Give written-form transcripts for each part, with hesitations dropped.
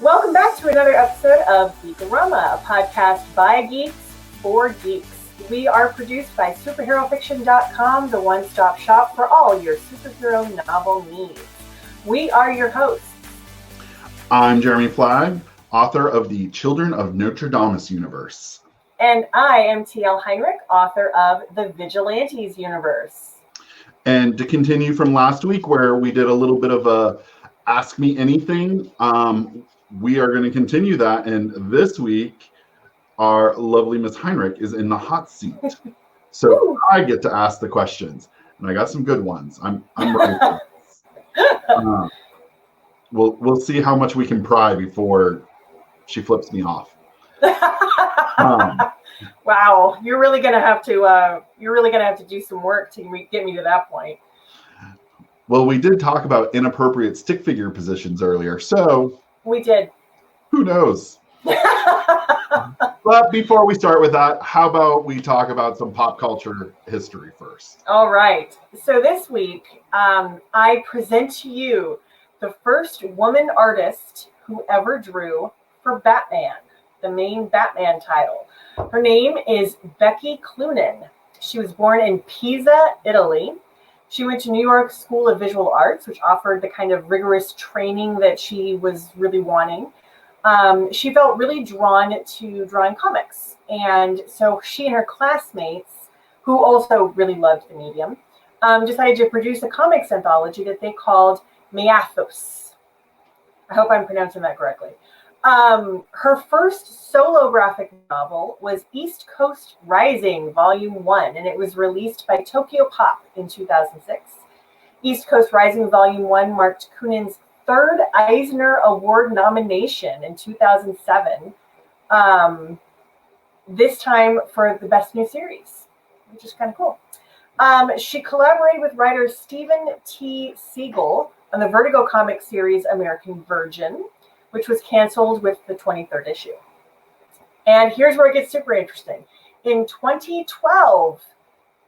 Welcome back to another episode of Geekorama, a podcast by geeks for geeks. We are produced by superherofiction.com, the one-stop shop for all your superhero novel needs. We are your hosts. I'm Jeremy Flagg, author of the Children of Notre Dame universe. And I am T.L. Heinrich, author of the Vigilantes universe. And to continue from last week where we did a little bit of a Ask Me Anything, we are going to continue that. And this week, our lovely Miss Heinrich is in the hot seat. So I get to ask the questions. And I got some good ones. I'm ready for this. We'll see how much we can pry before she flips me off. Wow, you're really gonna have to do some work to get me to that point. Well, we did talk about inappropriate stick figure positions earlier, so we did. Who knows? But before we start with that, how about we talk about some pop culture history first? All right. So this week, I present to you the first woman artist who ever drew for Batman, the main Batman title. Her name is Becky Cloonan. She was born in Pisa, Italy. She went to New York School of Visual Arts, which offered the kind of rigorous training that she was really wanting. She felt really drawn to drawing comics. And so she and her classmates, who also really loved the medium, decided to produce a comics anthology that they called Meathos. I hope I'm pronouncing that correctly. Her first solo graphic novel was East Coast Rising, Volume 1, and it was released by Tokyo Pop in 2006. East Coast Rising, Volume 1 marked Coonan's third Eisner Award nomination in 2007, this time for the Best New Series, which is kind of cool. She collaborated with writer Stephen T. Siegel on the Vertigo comic series American Virgin, which was canceled with the 23rd issue. And here's where it gets super interesting. In 2012,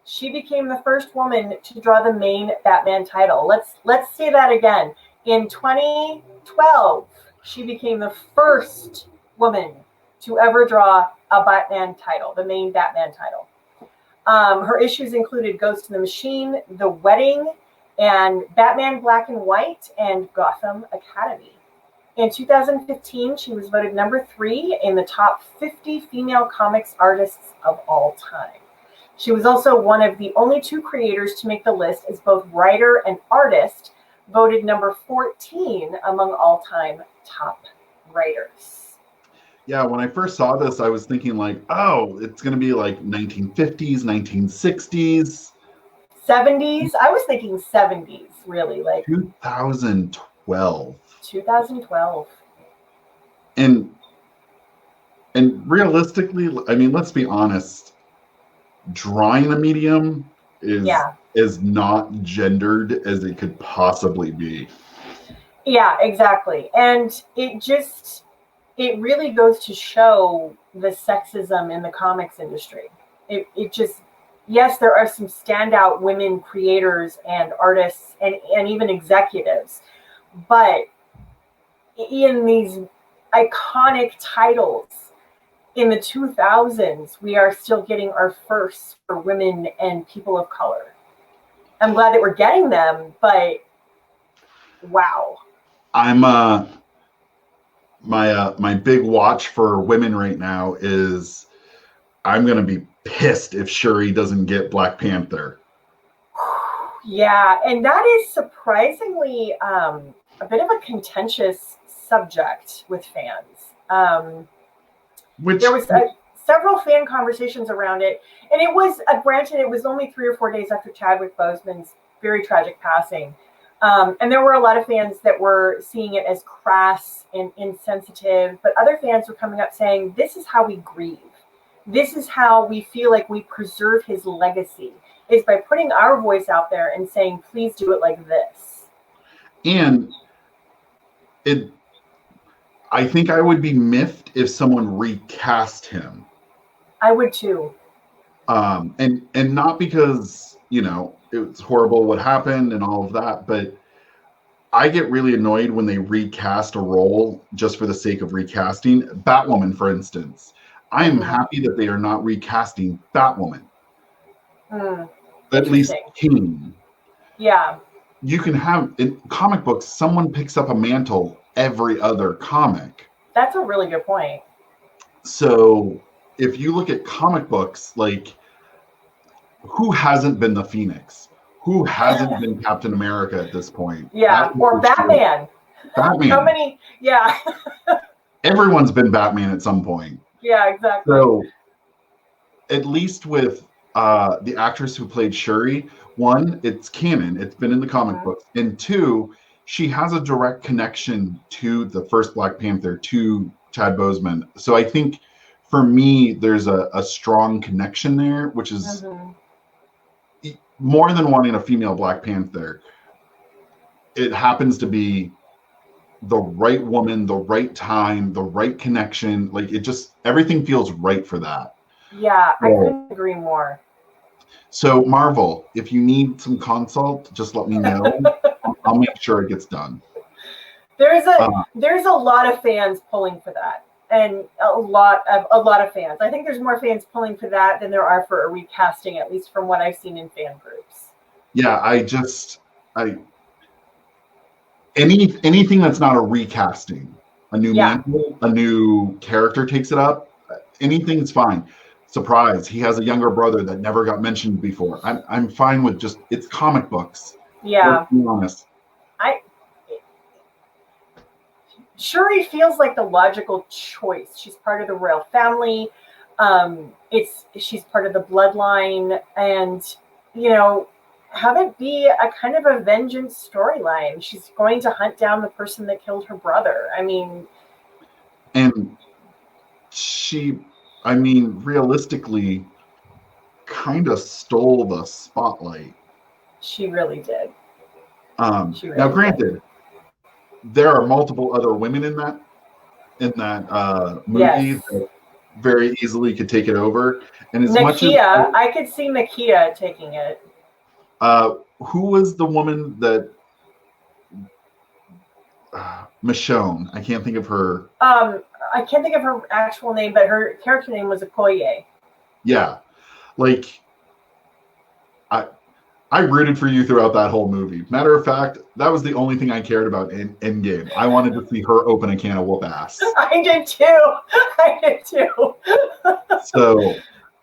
she became the first woman to draw the main Batman title. Let's say that again. In 2012, she became the first woman to ever draw a Batman title, the main Batman title. Her issues included Ghost in the Machine, The Wedding, and Batman Black and White, and Gotham Academy. In 2015, she was voted number 3 in the top 50 female comics artists of all time. She was also one of the only 2 creators to make the list as both writer and artist, voted number 14 among all-time top writers. Yeah, when I first saw this, I was thinking like, oh, it's going to be like 1950s, 1960s. 70s? I was thinking 70s, really. Like 2012. 2012. And realistically, I mean, let's be honest, drawing the medium is not gendered as it could possibly be. Yeah, exactly. And it really goes to show the sexism in the comics industry. It just, yes, there are some standout women creators and artists and even executives, but in these iconic titles in the 2000s, we are still getting our firsts for women and people of color. I'm glad that we're getting them, but wow. I'm my big watch for women right now is I'm gonna be pissed if Shuri doesn't get Black Panther. Yeah, and that is surprisingly a bit of a contentious subject with fans. There was several fan conversations around it, and it was granted it was only 3 or 4 days after Chadwick Boseman's very tragic passing, and there were a lot of fans that were seeing it as crass and insensitive, but other fans were coming up saying, this is how we grieve. This is how we feel like we preserve his legacy, is by putting our voice out there and saying, please do it like this. And I think I would be miffed if someone recast him. I would too. And not because, it's horrible what happened and all of that, but I get really annoyed when they recast a role just for the sake of recasting. Batwoman, for instance. I am happy that they are not recasting Batwoman. At least King. Yeah. You can have, in comic books, someone picks up a mantle every other comic. That's a really good point. So if you look at comic books, like, who hasn't been the Phoenix? Who hasn't been Captain America at this point? Yeah, or Batman. Batman. How many? Yeah. Everyone's been Batman at some point. Yeah, exactly. So at least with the actress who played Shuri, one, it's canon. It's been in the comic books. And two, she has a direct connection to the first Black Panther, to Chad Boseman. So I think for me, there's a strong connection there, which is more than wanting a female Black Panther. It happens to be the right woman, the right time, the right connection. Like, it just, everything feels right for that. Yeah, I couldn't agree more. So Marvel, if you need some consult, just let me know. I'll make sure it gets done. There's a lot of fans pulling for that, and a lot of fans. I think there's more fans pulling for that than there are for a recasting, at least from what I've seen in fan groups. Yeah, anything that's not a recasting, a new mantle, a new character takes it up, anything's fine. Surprise, he has a younger brother that never got mentioned before. I'm fine with just, it's comic books. Yeah. Let's be honest. Shuri feels like the logical choice. She's part of the royal family. She's part of the bloodline, and have it be a kind of a vengeance storyline. She's going to hunt down the person that killed her brother. I mean, and realistically, kind of stole the spotlight. She really did. Now, granted, there are multiple other women in that movie that very easily could take it over. And as much as I could see Nakia taking it. Who was the woman that Michonne? I can't think of her. I can't think of her actual name, but her character name was Okoye. Yeah, like I rooted for you throughout that whole movie. Matter of fact, that was the only thing I cared about in Endgame. I wanted to see her open a can of whoop ass. I did too. So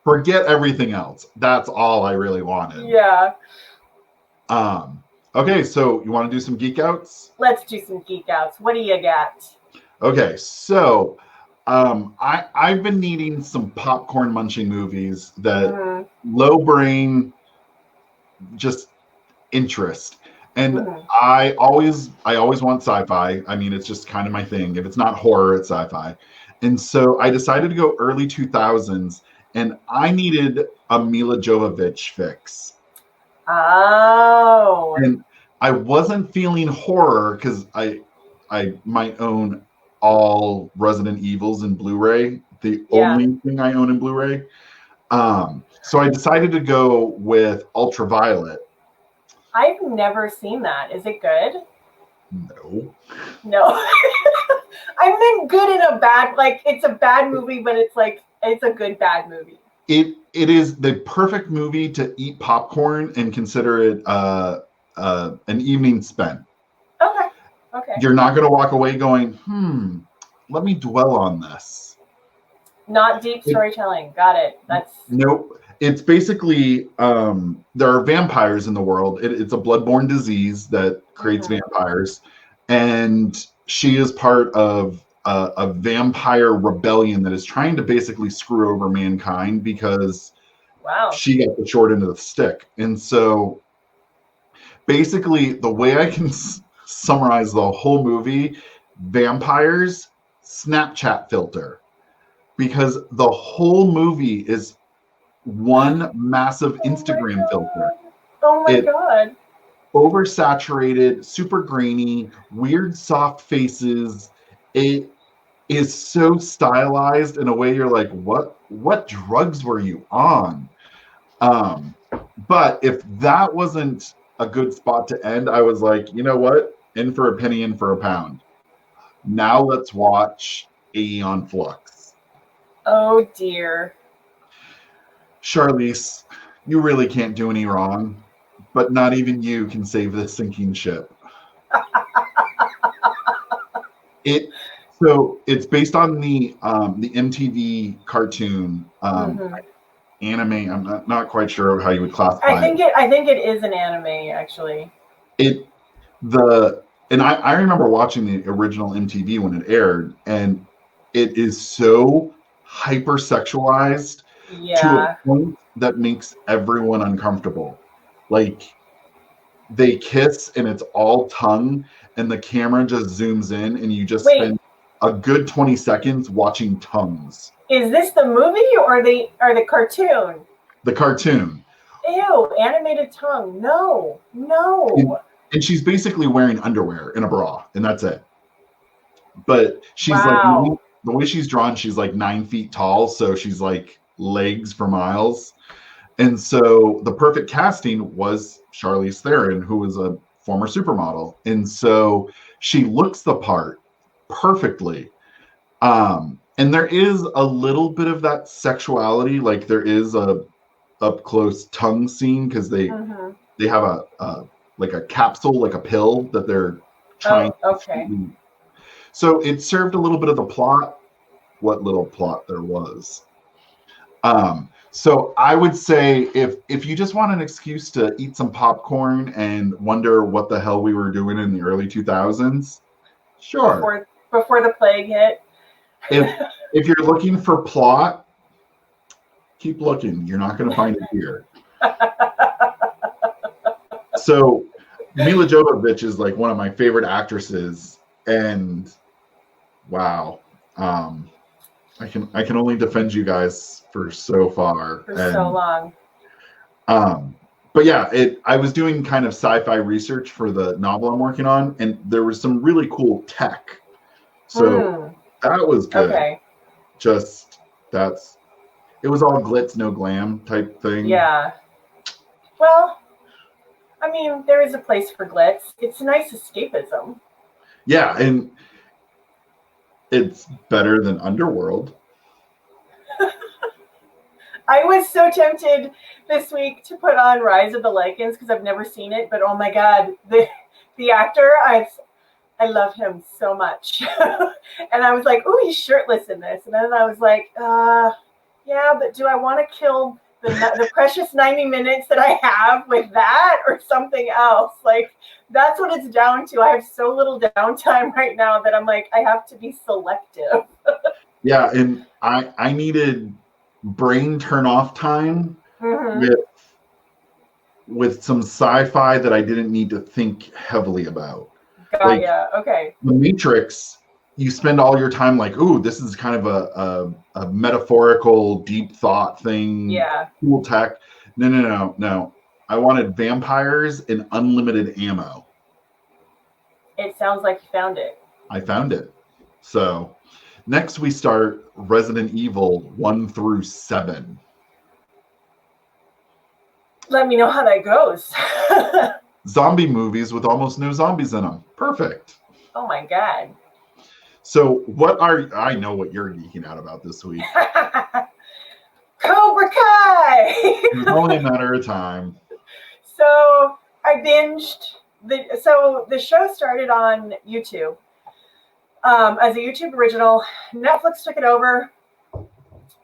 forget everything else. That's all I really wanted. Yeah. Okay, so you want to do some geek outs? Let's do some geek outs. What do you got? Okay, so I've been needing some popcorn munching movies that low brain, just interest. And I always want sci-fi. I mean, it's just kind of my thing. If it's not horror, it's sci-fi. And so I decided to go early 2000s, and I needed a Mila Jovovich fix. Oh. And I wasn't feeling horror because I might own all Resident Evils in Blu-ray, the only thing I own in Blu-ray. So I decided to go with Ultraviolet. I've never seen that. Is it good? No. I meant good in a bad, like, it's a bad movie, but it's like, it's a good bad movie. It is the perfect movie to eat popcorn and consider it an evening spent. Okay. You're not going to walk away going, let me dwell on this. Not deep storytelling. Got it. Nope. It's basically, there are vampires in the world. It's a bloodborne disease that creates vampires. And she is part of a vampire rebellion that is trying to basically screw over mankind because she got the short end of the stick. And so basically the way I can summarize the whole movie, vampires, Snapchat filter. Because the whole movie is one massive Instagram filter. Oh my God. Oversaturated, super grainy, weird soft faces. It is so stylized in a way you're like, what drugs were you on? But if that wasn't a good spot to end, I was like, you know what? In for a penny, in for a pound. Now let's watch Aeon Flux. Oh dear. Charlize, you really can't do any wrong, but not even you can save this sinking ship. It's based on the MTV cartoon anime. I'm not quite sure how you would classify it. I think it is an anime, actually. I remember watching the original MTV when it aired, and it is so hypersexualized to a point that makes everyone uncomfortable. Like, they kiss and it's all tongue, and the camera just zooms in, and you just spend a good 20 seconds watching tongues. Is this the movie or the cartoon? The cartoon. Ew, animated tongue. No. And she's basically wearing underwear and a bra, and that's it. But she's like, the way she's drawn, she's like 9 feet tall, so she's like legs for miles. And so the perfect casting was Charlize Theron, who was a former supermodel. And so she looks the part perfectly. And there is a little bit of that sexuality, like there is a up close tongue scene because they have a like a capsule, like a pill that they're trying. To so it served a little bit of the plot, what little plot there was. So I would say if you just want an excuse to eat some popcorn and wonder what the hell we were doing in the early 2000s, sure. Before the plague hit. If you're looking for plot, keep looking. You're not going to find it here. So Mila Jovovich is like one of my favorite actresses, and wow, I can only defend you guys for so far. So long. But yeah, I was doing kind of sci-fi research for the novel I'm working on, and there was some really cool tech. So that was good. Okay. It was all glitz, no glam type thing. Yeah. Well, I mean, there is a place for glitz. It's a nice escapism. Yeah, and it's better than Underworld. I was so tempted this week to put on Rise of the Lycans because I've never seen it, but oh my god, the actor, I love him so much. And I was like, ooh, he's shirtless in this. And then I was like, yeah, but do I want to kill the precious 90 minutes that I have with that or something else? Like, that's what it's down to. I have so little downtime right now that I'm like, I have to be selective. Yeah, and I needed brain turn off time with some sci-fi that I didn't need to think heavily about. Okay. The Matrix, you spend all your time like, ooh, this is kind of a metaphorical, deep thought thing. Yeah. Cool tech. No. I wanted vampires and unlimited ammo. It sounds like you found it. I found it. So next we start Resident Evil 1 through 7. Let me know how that goes. Zombie movies with almost no zombies in them. Perfect. Oh my god. So I know what you're geeking out about this week. Cobra Kai! It's only a matter of time. So I binged the show started on YouTube as a YouTube original. Netflix took it over,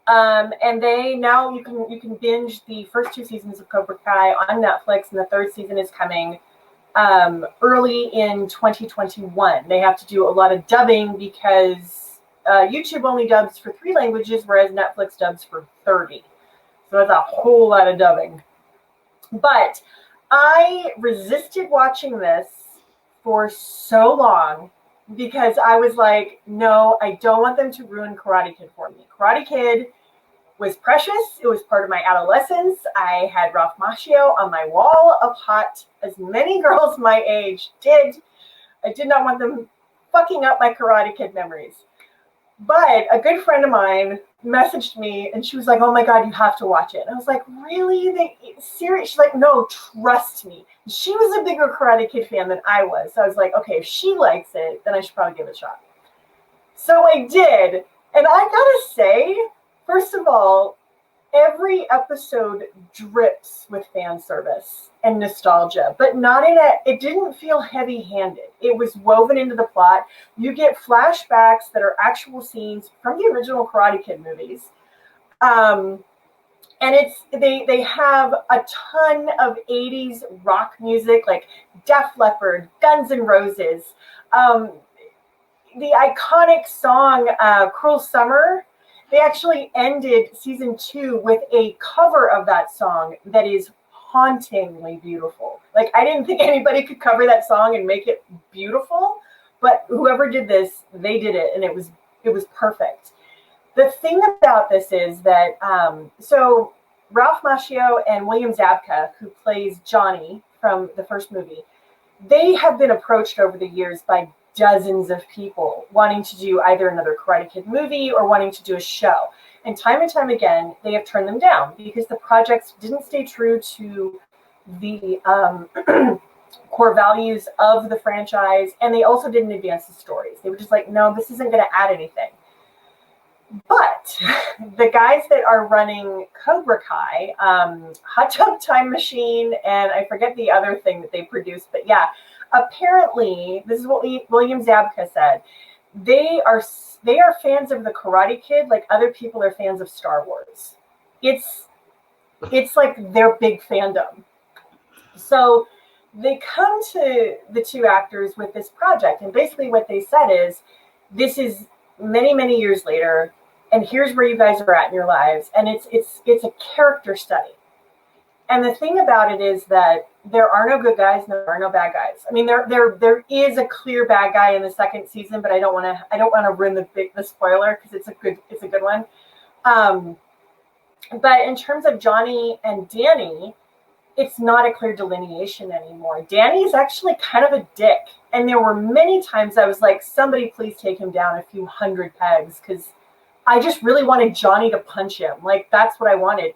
and now you can binge the first 2 seasons of Cobra Kai on Netflix, and the 3rd season is coming early in 2021. They have to do a lot of dubbing because YouTube only dubs for 3 languages, whereas Netflix dubs for 30. So that's a whole lot of dubbing. But I resisted watching this for so long because I was like, no, I don't want them to ruin Karate Kid for me. Karate Kid was precious. It was part of my adolescence. I had Ralph Macchio on my wall of hot, as many girls my age did. I did not want them fucking up my Karate Kid memories. But a good friend of mine messaged me and she was like, oh my God, you have to watch it. And I was like, really? Serious? She's like, no, trust me. She was a bigger Karate Kid fan than I was. So I was like, okay, if she likes it, then I should probably give it a shot. So I did. And I gotta say, first of all, every episode drips with fan service and nostalgia, but not in it didn't feel heavy-handed. It was woven into the plot. You get flashbacks that are actual scenes from the original Karate Kid movies. And they have a ton of 80s rock music like Def Leppard, Guns N' Roses, the iconic song Cruel Summer. They actually ended season 2 with a cover of that song that is hauntingly beautiful. Like, I didn't think anybody could cover that song and make it beautiful, but whoever did this, they did it, and it was perfect. The thing about this is that, so Ralph Macchio and William Zabka, who plays Johnny from the first movie, they have been approached over the years by dozens of people wanting to do either another Karate Kid movie or wanting to do a show. And time again, they have turned them down because the projects didn't stay true to the core values of the franchise, and they also didn't advance the stories. They were just like, no, this isn't going to add anything. But the guys that are running Cobra Kai, Hot Tub Time Machine, and I forget the other thing that they produced, but yeah, apparently, this is what William Zabka said. They are fans of the Karate Kid like other people are fans of Star Wars. It's like their big fandom. So they come to the two actors with this project, and basically what they said is, this is many years later, and here's where you guys are at in your lives, and it's a character study. And the thing about it is that there are no good guys, there are no bad guys. I mean, there is a clear bad guy in the second season, but I don't want to ruin the spoiler because it's a good one. But in terms of Johnny and Danny, it's not a clear delineation anymore. Danny is actually kind of a dick, and there were many times I was like, somebody please take him down a few hundred pegs, because I just really wanted Johnny to punch him. Like, that's what I wanted.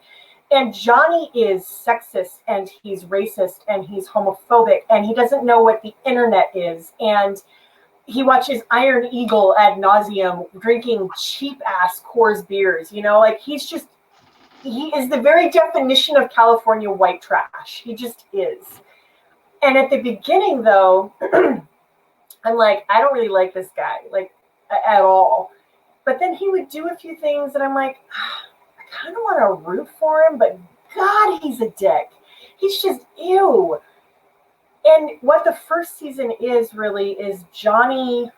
And Johnny is sexist, and he's racist, and he's homophobic, and he doesn't know what the internet is. And he watches Iron Eagle ad nauseum, drinking cheap-ass Coors beers. You know, like, he is the very definition of California white trash. He just is. And at the beginning, though, I'm like, I don't really like this guy, like, at all. But then he would do a few things, and I'm like, I kind of want to root for him, but God, he's a dick. He's just, ew. And what the first season is really is Johnny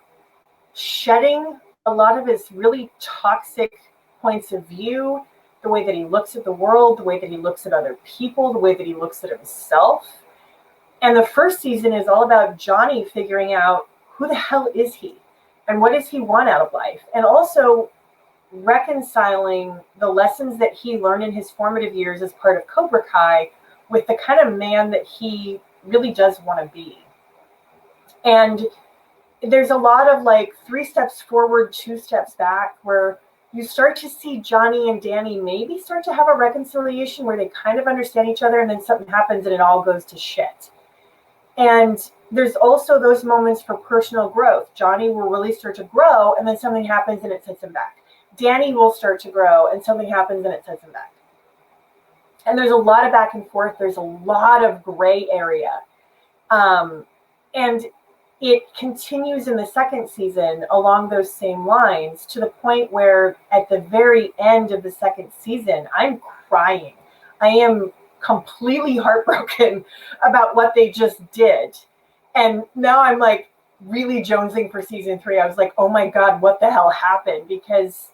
shedding a lot of his really toxic points of view, the way that he looks at the world, the way that he looks at other people, the way that he looks at himself. And the first season is all about Johnny figuring out who the hell is he and what does he want out of life. And also reconciling the lessons that he learned in his formative years as part of Cobra Kai with the kind of man that he really does want to be. And there's a lot of like 3 steps forward, 2 steps back, where you start to see Johnny and Danny maybe start to have a reconciliation where they kind of understand each other, and then something happens and it all goes to shit. And there's also those moments for personal growth. Johnny will really start to grow, and then something happens and it sets him back. Danny will start to grow, and something happens and it sets him back. And there's a lot of back and forth. There's a lot of gray area. And it continues in the second season along those same lines, to the point where at the very end of the second season, I'm crying. I am completely heartbroken about what they just did. And now I'm like really jonesing for season 3. I was like, oh my God, what the hell happened? Because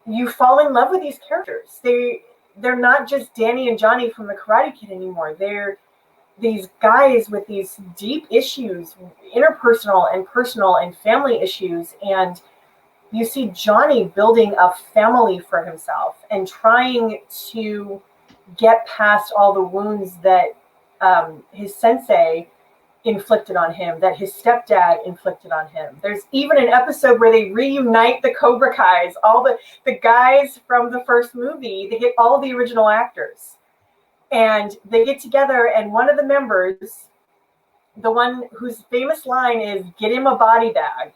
you fall in love with these characters. They're not just Danny and Johnny from the Karate Kid anymore. They're these guys with these deep issues, interpersonal and personal and family issues. And you see Johnny building a family for himself and trying to get past all the wounds that his sensei inflicted on him, that his stepdad inflicted on him. There's even an episode where they reunite the Cobra Kais, all the guys from the first movie. They get all the original actors, and they get together, and one of the members, the one whose famous line is, "Get him a body bag,"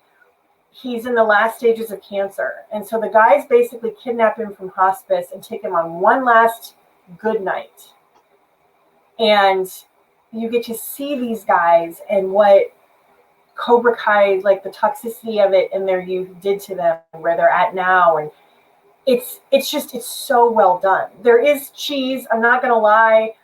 he's in the last stages of cancer. And so the guys basically kidnap him from hospice and take him on one last good night. And you get to see these guys and what Cobra Kai, like the toxicity of it in their youth did to them, where they're at now. And it's so well done. There is cheese, I'm not going to lie,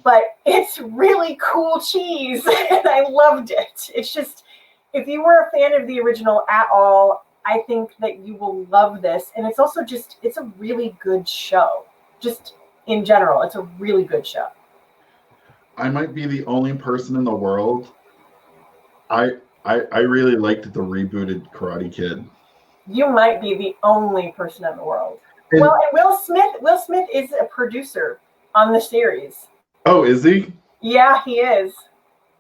but it's really cool cheese. And I loved it. It's just, if you were a fan of the original at all, I think that you will love this. And it's also just, it's a really good show. Just in general, it's a really good show. I might be the only person in the world. I really liked the rebooted Karate Kid. You might be the only person in the world. And, well, and Will Smith is a producer on the series. Oh, is he? Yeah, he is.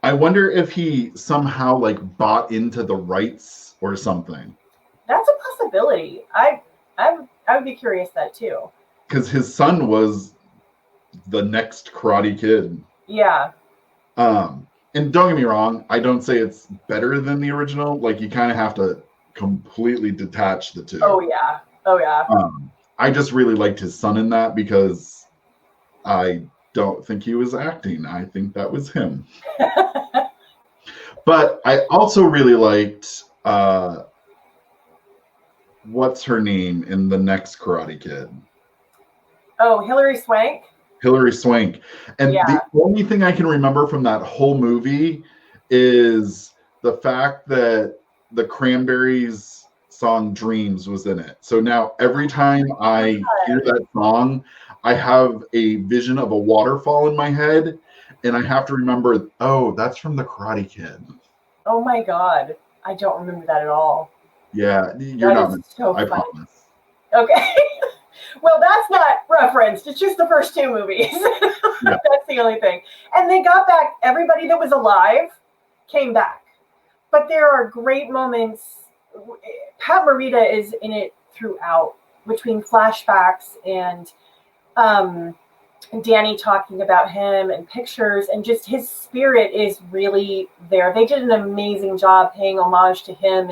I wonder if he somehow like bought into the rights or something. That's a possibility. I would be curious that too. Because his son was the next Karate Kid. Yeah. And don't get me wrong, I don't say it's better than the original. Like, you kind of have to completely detach the two. Oh yeah. I just really liked his son in that because I don't think he was acting. I think that was him. But I also really liked what's her name in the next Karate Kid? Oh, Hilary Swank. Hilary Swank. And the only thing I can remember from that whole movie is the fact that the Cranberries song Dreams was in it. So now every time I hear that song, I have a vision of a waterfall in my head, and I have to remember, oh, that's from the Karate Kid. Oh my God. I don't remember that at all. Yeah, you're that not. So I funny. promise. Okay. Well, that's not referenced. It's just the first two movies. Yeah. That's the only thing. And they got back, everybody that was alive came back. But there are great moments. Pat Morita is in it throughout, between flashbacks and Danny talking about him and pictures, and just his spirit is really there. They did an amazing job paying homage to him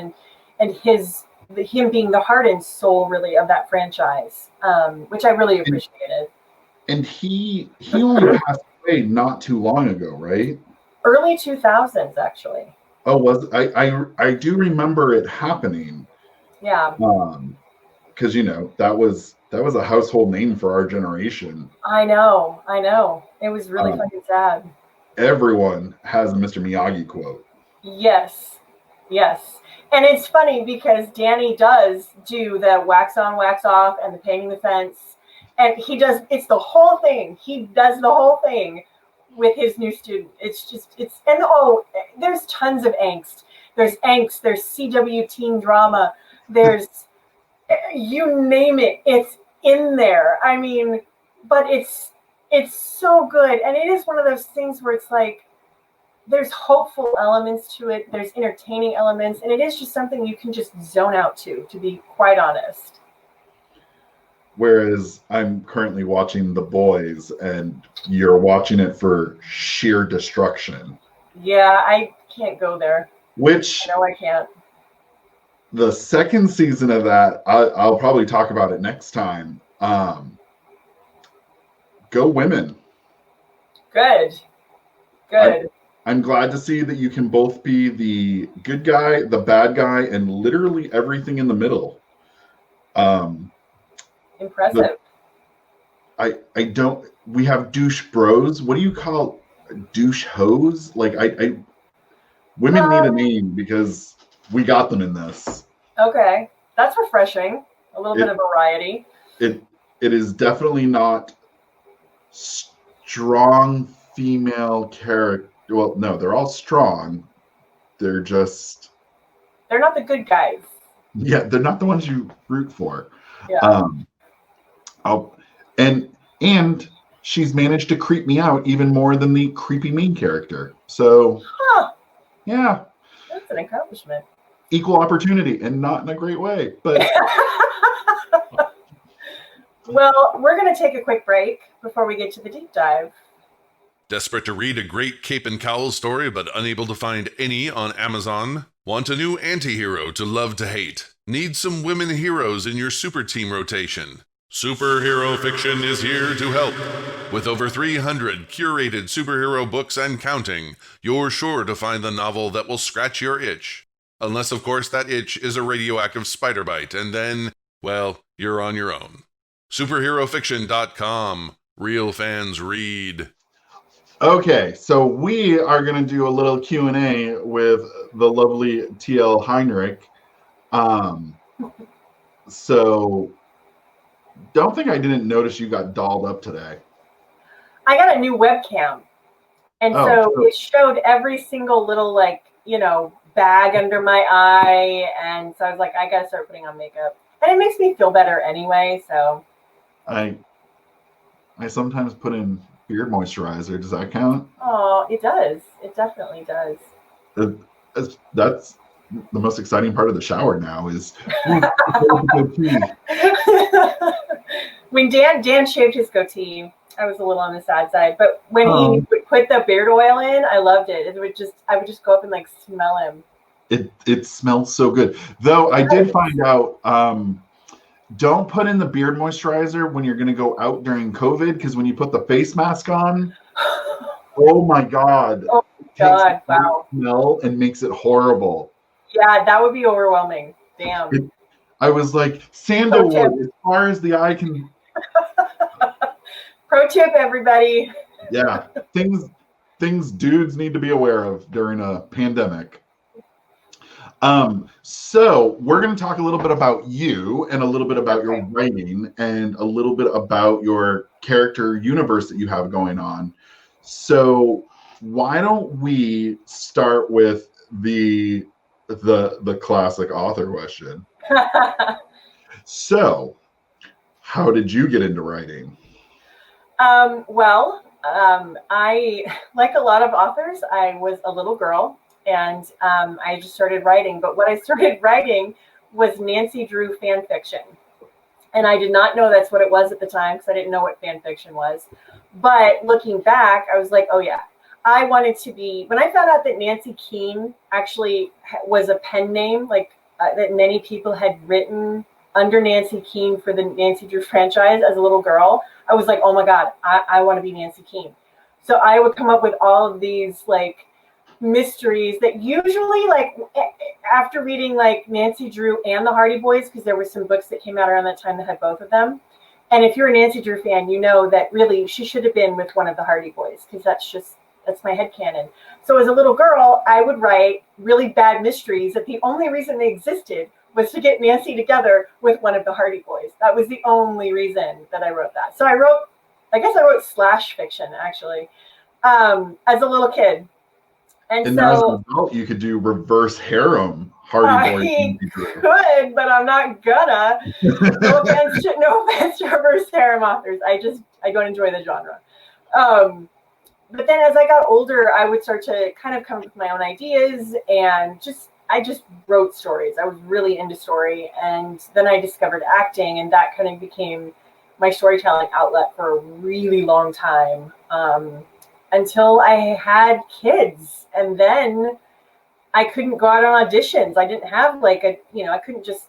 and him being the heart and soul, really, of that franchise, which I really appreciated. And he only passed away not too long ago, right? Early 2000s, actually. Oh, I do remember it happening. Yeah. Because that was a household name for our generation. I know. It was really fucking sad. Everyone has a Mr. Miyagi quote. Yes. And it's funny because Danny does do the wax on, wax off, and the painting the fence. And it's the whole thing. He does the whole thing with his new student. There's tons of angst. There's CW teen drama. There's, you name it, it's in there. I mean, but it's so good. And it is one of those things where it's like, there's hopeful elements to it. There's entertaining elements. And it is just something you can just zone out to be quite honest. Whereas I'm currently watching The Boys, and you're watching it for sheer destruction. Yeah, I can't go there. Which... No, I can't. The second season of that, I'll probably talk about it next time. Go women. Good. I'm glad to see that you can both be the good guy, the bad guy, and literally everything in the middle. Impressive. We have douche bros. What do you call douche hoes? Like, women need a name because we got them in this. Okay. That's refreshing. A little bit of variety. It is definitely not strong female character. Well, no, they're all strong. They're not the good guys. Yeah, they're not the ones you root for. Yeah. And she's managed to creep me out even more than the creepy main character. So Yeah. That's an accomplishment. Equal opportunity, and not in a great way, but well, we're going to take a quick break before we get to the deep dive. Desperate to read a great Cape and Cowl story but unable to find any on Amazon? Want a new anti-hero to love to hate? Need some women heroes in your super team rotation? Superhero Fiction is here to help. With over 300 curated superhero books and counting, you're sure to find the novel that will scratch your itch. Unless, of course, that itch is a radioactive spider bite, and then, well, you're on your own. Superherofiction.com. Real fans read. okay, so we are going to do a little Q&A with the lovely TL Heinrich. So don't think I didn't notice you got dolled up today. I got a new webcam. And so it showed every single little, like, you know, bag under my eye. And so I was like, I got to start putting on makeup. And it makes me feel better anyway, so. I sometimes put in beard moisturizer. Does that count? Oh, it does. It definitely does. That's the most exciting part of the shower now is when Dan shaved his goatee, I was a little on the sad side, but when he would put the beard oil in, I loved it. I would just go up and like smell him. It smells so good. Though I did find out, don't put in the beard moisturizer when you're going to go out during COVID, because when you put the face mask on, oh my God. Oh my God, wow. Smell and makes it horrible. Yeah, that would be overwhelming. Damn. I was like, sandalwood as far as the eye can. Pro tip, everybody. Yeah, things dudes need to be aware of during a pandemic. So we're going to talk a little bit about you and a little bit about your writing and a little bit about your character universe that you have going on. So why don't we start with the classic author question? So, how did you get into writing? I, like a lot of authors, I was a little girl and I just started writing. But what I started writing was Nancy Drew fan fiction. And I did not know that's what it was at the time because I didn't know what fan fiction was. But looking back, I was like, oh yeah, I wanted to be, when I found out that Nancy Keene actually was a pen name, like that many people had written under Nancy Keene for the Nancy Drew franchise as a little girl, I was like, oh my God, I want to be Nancy Keene. So I would come up with all of these like mysteries that usually, like after reading like Nancy Drew and the Hardy Boys, because there were some books that came out around that time that had both of them. And if you're a Nancy Drew fan, you know that really she should have been with one of the Hardy Boys, because that's my headcanon. So as a little girl, I would write really bad mysteries that the only reason they existed was to get Nancy together with one of the Hardy Boys. That was the only reason that I wrote that. So I wrote slash fiction, actually, as a little kid. And so, as an adult, you could do reverse harem Hardy Boys. Could, but I'm not gonna. No offense to reverse harem authors. I don't enjoy the genre. But then as I got older, I would start to kind of come up with my own ideas, and I just wrote stories. I was really into story. And then I discovered acting, and that kind of became my storytelling outlet for a really long time, until I had kids. And then I couldn't go out on auditions. I didn't have I couldn't just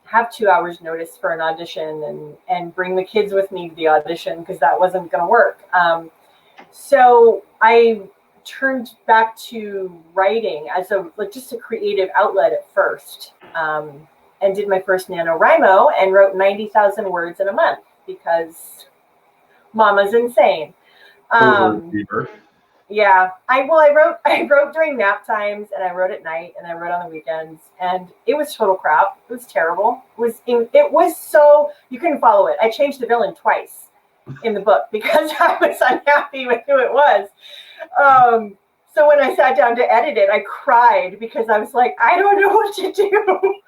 have 2 hours notice for an audition and bring the kids with me to the audition, because that wasn't going to work. So I turned back to writing as just a creative outlet at first, and did my first NaNoWriMo and wrote 90,000 words in a month because mama's insane. Yeah, I wrote during nap times, and I wrote at night, and I wrote on the weekends, and it was total crap. It was terrible. It was so, you couldn't follow it. I changed the villain twice in the book because I was unhappy with who it was. So when I sat down to edit it, I cried because I was like, I don't know what to do.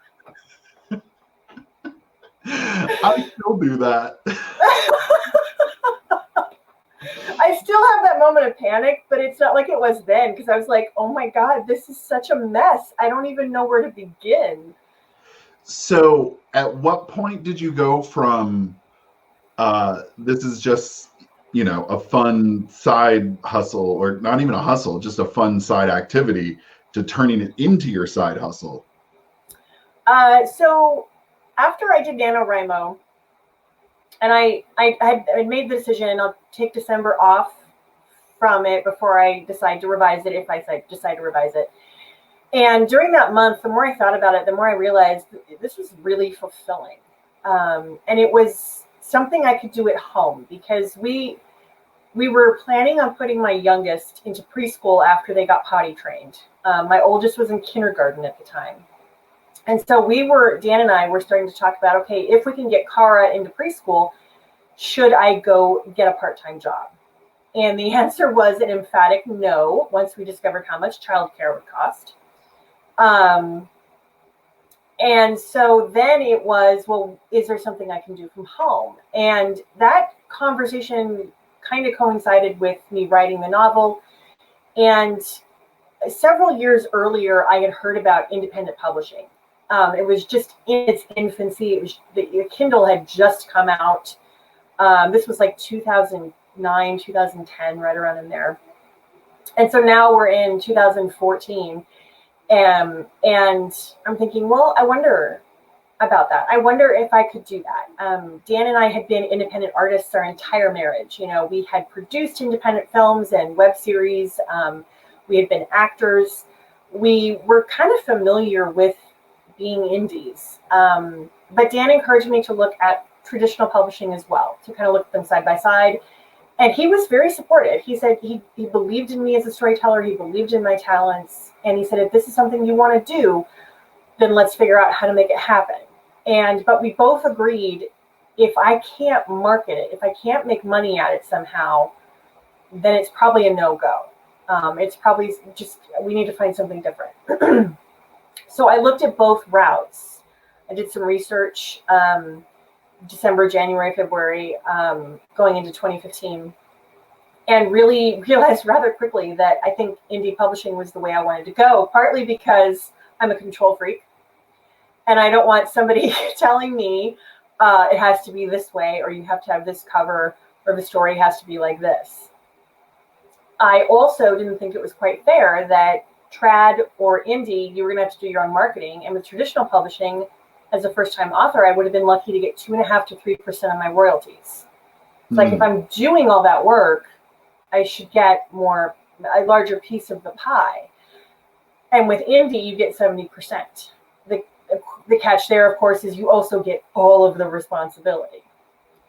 I still do that. I still have that moment of panic, but it's not like it was then, because I was like, oh my God, this is such a mess. I don't even know where to begin. So at what point did you go from this is just, a fun side hustle, or not even a hustle, just a fun side activity, to turning it into your side hustle? So after I did NaNoWriMo, and I made the decision, I'll take December off from it before I decide to revise it, if I decide to revise it. And during that month, the more I thought about it, the more I realized this was really fulfilling. And it was something I could do at home, because we were planning on putting my youngest into preschool after they got potty trained. My oldest was in kindergarten at the time. And so Dan and I were starting to talk about, okay, if we can get Kara into preschool, should I go get a part-time job? And the answer was an emphatic no, once we discovered how much childcare would cost. And so then it was, well, is there something I can do from home? And that conversation kind of coincided with me writing the novel. And several years earlier, I had heard about independent publishing. It was just in its infancy. The Kindle had just come out. This was like 2009, 2010, right around in there. And so now we're in 2014. And I'm thinking, well, I wonder about that. I wonder if I could do that. Dan and I had been independent artists our entire marriage. We had produced independent films and web series. We had been actors. We were kind of familiar with being indies. But Dan encouraged me to look at traditional publishing as well, to kind of look at them side by side. And he was very supportive. He said he believed in me as a storyteller. He believed in my talents. And he said, if this is something you want to do, then let's figure out how to make it happen. But we both agreed, if I can't market it, if I can't make money at it somehow, then it's probably a no-go. It's probably just, we need to find something different. So I looked at both routes. I did some research, December, January, February, going into 2015, and really realized rather quickly that I think indie publishing was the way I wanted to go, partly because I'm a control freak, and I don't want somebody telling me it has to be this way, or you have to have this cover, or the story has to be like this. I also didn't think it was quite fair that trad or indie, you were going to have to do your own marketing, and with traditional publishing, as a first-time author, I would have been lucky to get 2.5% to 3% of my royalties. It's like, if I'm doing all that work, I should get a larger piece of the pie. And with indie, you get 70%. The catch there, of course, is you also get all of the responsibility.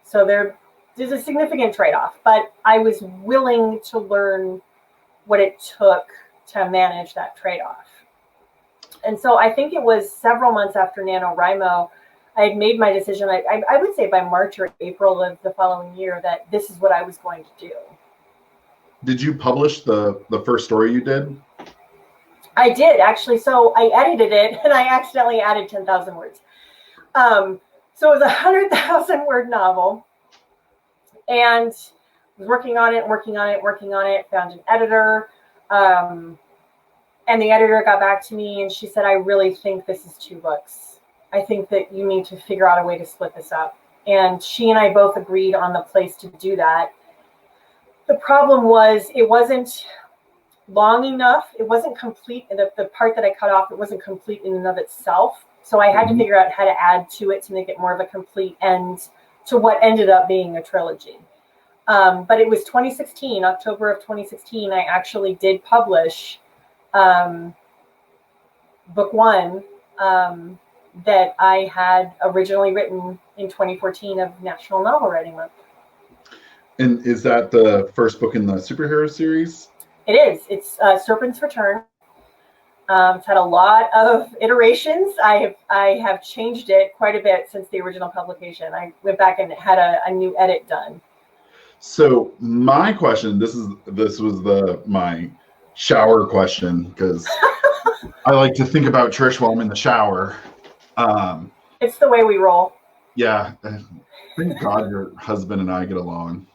So there's a significant trade-off, but I was willing to learn what it took to manage that trade-off. And so I think it was several months after NaNoWriMo, I had made my decision, I would say by March or April of the following year, that this is what I was going to do. Did you publish the first story you did? I did, actually. So I edited it, and I accidentally added 10,000 words. So it was a 100,000 word novel. And I was working on it, found an editor. And the editor got back to me, and she said, I really think this is 2 books. I think that you need to figure out a way to split this up. And she and I both agreed on the place to do that. The problem was, it wasn't long enough. It wasn't complete. The part that I cut off, it wasn't complete in and of itself. So I had to figure out how to add to it to make it more of a complete end to what ended up being a trilogy. But it was 2016, October of 2016, I actually did publish book 1 that I had originally written in 2014 of National Novel Writing Month. And is that the first book in the superhero series? It is. It's Serpent's Return. It's had a lot of iterations. I have changed it quite a bit since the original publication. I went back and had a new edit done. So my question, this was my shower question, because I like to think about Trish while I'm in the shower. It's the way we roll. Yeah. Thank God your husband and I get along.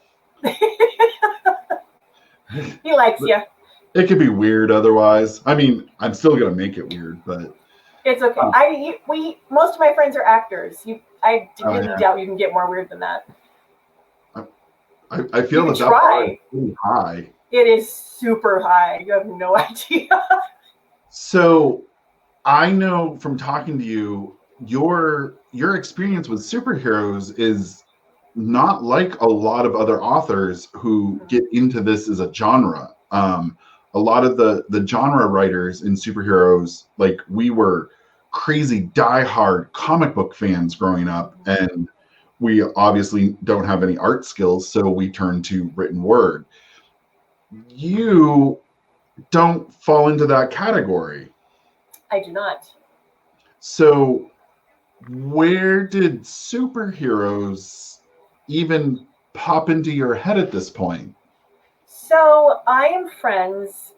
He likes you. It could be weird otherwise. I mean, I'm still gonna make it weird, but It's okay. Most of my friends are actors. I really doubt you can get more weird than that. I feel that bar is really high. It is super high. You have no idea. So, I know from talking to you, your experience with superheroes is not like a lot of other authors who get into this as a genre. A lot of the genre writers in superheroes, like we were crazy diehard comic book fans growing up, and we obviously don't have any art skills, so we turn to written word. You don't fall into that category. I do not. So where did superheroes even pop into your head at this point? So I am friends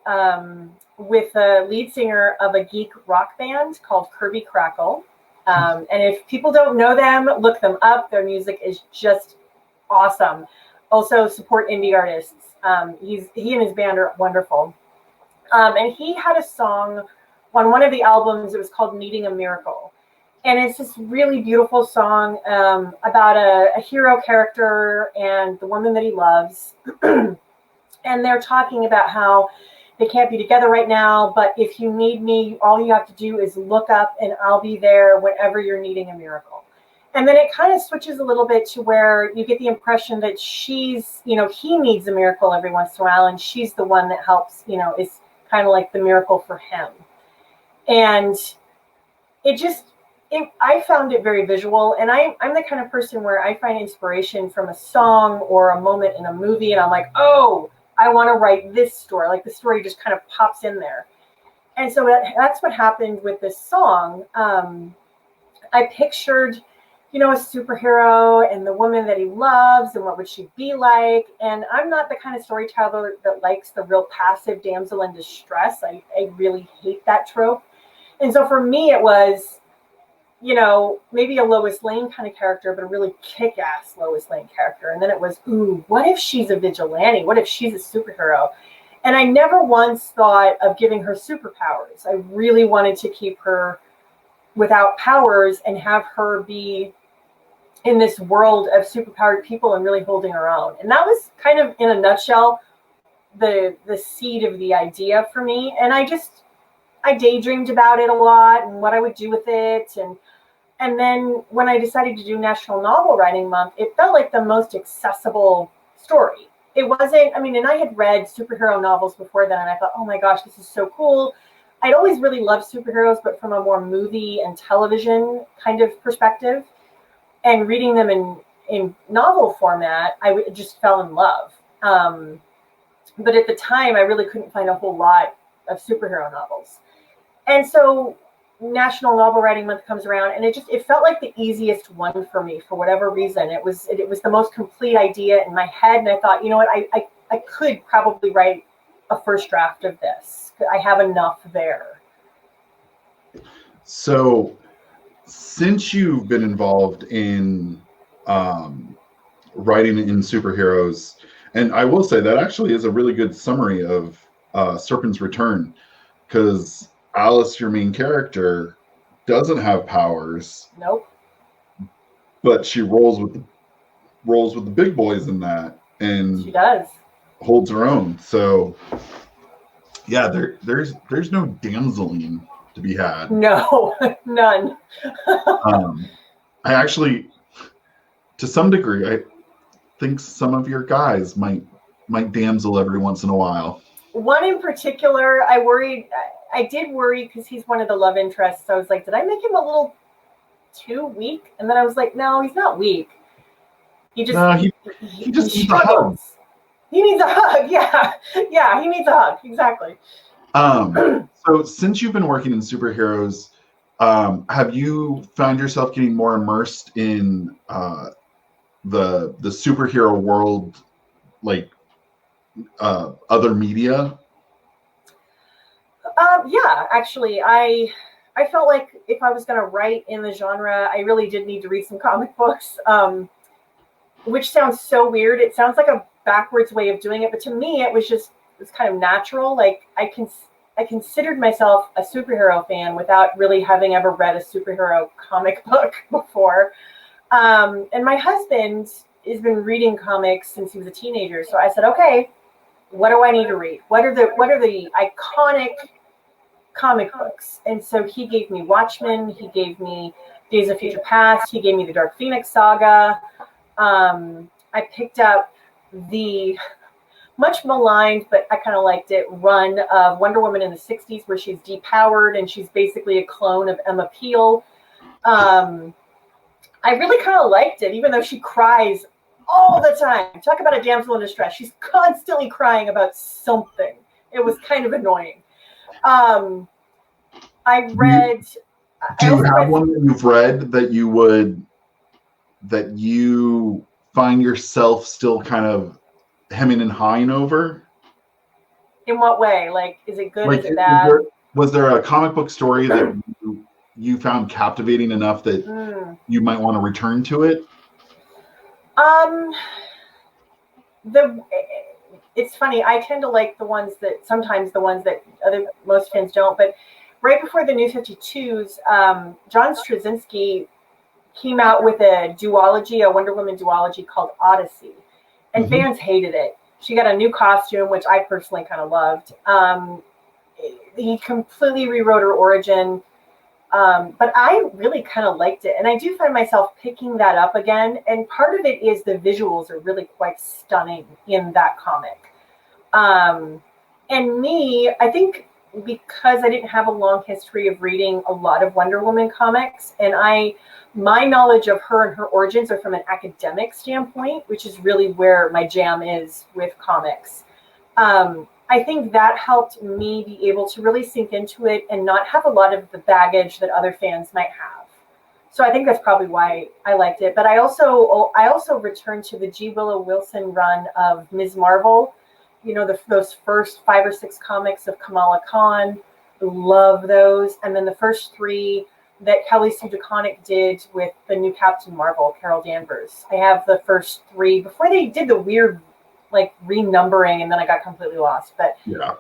with the lead singer of a geek rock band called Kirby Crackle. And if people don't know them, look them up. Their music is just awesome. Also support indie artists. He and his band are wonderful. And he had a song on one of the albums. It was called Needing a Miracle. And it's this really beautiful song about a hero character and the woman that he loves. And they're talking about how they can't be together right now, but if you need me, all you have to do is look up and I'll be there whenever you're needing a miracle. And then it kind of switches a little bit to where you get the impression that she's, he needs a miracle every once in a while, and she's the one that helps, is kind of like the miracle for him. And I found it very visual, and I'm the kind of person where I find inspiration from a song or a moment in a movie, and I'm like, oh, I want to write this story. Like the story just kind of pops in there. And so that's what happened with this song. I pictured, a superhero and the woman that he loves and what would she be like. And I'm not the kind of storyteller that likes the real passive damsel in distress. I really hate that trope. And so for me, it was, maybe a Lois Lane kind of character, but a really kick-ass Lois Lane character. And then it was, ooh, what if she's a vigilante? What if she's a superhero? And I never once thought of giving her superpowers. I really wanted to keep her without powers and have her be in this world of superpowered people and really holding her own. And that was kind of, in a nutshell, the seed of the idea for me. And I daydreamed about it a lot and what I would do with it. And then when I decided to do National Novel Writing Month, it felt like the most accessible story. It wasn't, and I had read superhero novels before then, and I thought, oh my gosh, this is so cool. I'd always really loved superheroes, but from a more movie and television kind of perspective. And reading them in novel format, I just fell in love. But at the time, I really couldn't find a whole lot of superhero novels. And so National Novel Writing Month comes around, and it felt like the easiest one for me for whatever reason. It was the most complete idea in my head, and I thought, you know what, I could probably write a first draft of this. I have enough there. So, since you've been involved in writing in superheroes, and I will say that actually is a really good summary of Serpent's Return, because Alice, your main character, doesn't have powers. Nope. But she rolls with the big boys in that, and she does holds her own. So, yeah, there's no damseling to be had. No, none. I actually, to some degree, I think some of your guys might damsel every once in a while. One in particular, I did worry because he's one of the love interests. So I was like, did I make him a little too weak? And then I was like, no, he's not weak. He just he needs a hug. He needs a hug. Yeah, he needs a hug. Exactly. So since you've been working in superheroes, have you found yourself getting more immersed in the superhero world, like other media? Yeah, actually, I felt like if I was going to write in the genre, I really did need to read some comic books, which sounds so weird. It sounds like a backwards way of doing it, but to me, it was just was kind of natural. Like I considered myself a superhero fan without really having ever read a superhero comic book before. And my husband has been reading comics since he was a teenager. So I said, okay, what do I need to read? What are the iconic comic books? And so he gave me Watchmen. He gave me Days of Future Past. He gave me the Dark Phoenix saga. I picked up the much maligned, but I kind of liked it, run of Wonder Woman in the 60s, where she's depowered and she's basically a clone of Emma Peel. I really kind of liked it, even though she cries all the time. Talk about a damsel in distress. She's constantly crying about something. It was kind of annoying. I read... Do you have one that you've read that you find yourself still kind of hemming and hawing over? In what way? Like, is it good? Like, is it bad? Was there a comic book story that you found captivating enough that you might want to return to it? It's funny. I tend to like sometimes the ones that most fans don't. But right before the New 52s, John Straczynski came out with a Wonder Woman duology called Odyssey, and fans hated it. She got a new costume, which I personally kind of loved. He completely rewrote her origin. But I really kind of liked it. And I do find myself picking that up again. And part of it is the visuals are really quite stunning in that comic. And me, I think because I didn't have a long history of reading a lot of Wonder Woman comics, and my knowledge of her and her origins are from an academic standpoint, which is really where my jam is with comics. I think that helped me be able to really sink into it and not have a lot of the baggage that other fans might have. So I think that's probably why I liked it. But I also returned to the G. Willow Wilson run of Ms. Marvel. You know, those first 5 or 6 comics of Kamala Khan. Love those. And then the first 3 that Kelly Sue DeConnick did with the new Captain Marvel, Carol Danvers. I have the first 3 before they did the weird like renumbering, and then I got completely lost. But yeah.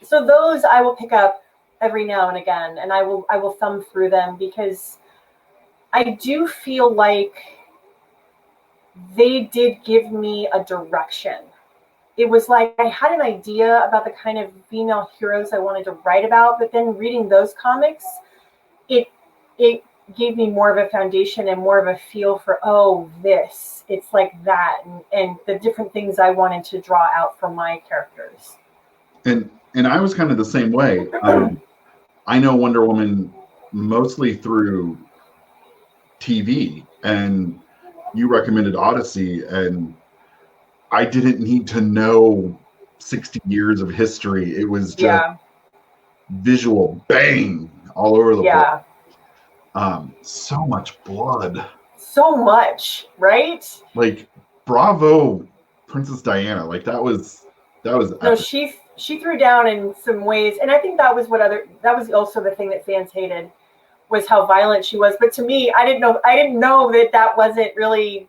So those I will pick up every now and again, and I will thumb through them because I do feel like they did give me a direction. It was like I had an idea about the kind of female heroes I wanted to write about, but then reading those comics, it gave me more of a foundation and more of a feel for, it's like that, and the different things I wanted to draw out from my characters. And I was kind of the same way. I know Wonder Woman mostly through TV, and you recommended Odyssey, and I didn't need to know 60 years of history. It was just visual bang all over the place. So much blood. So much, right? Like, bravo, Princess Diana. Like that was epic. No, she threw down in some ways, and I think that was also the thing that fans hated, was how violent she was. But to me, I didn't know that wasn't really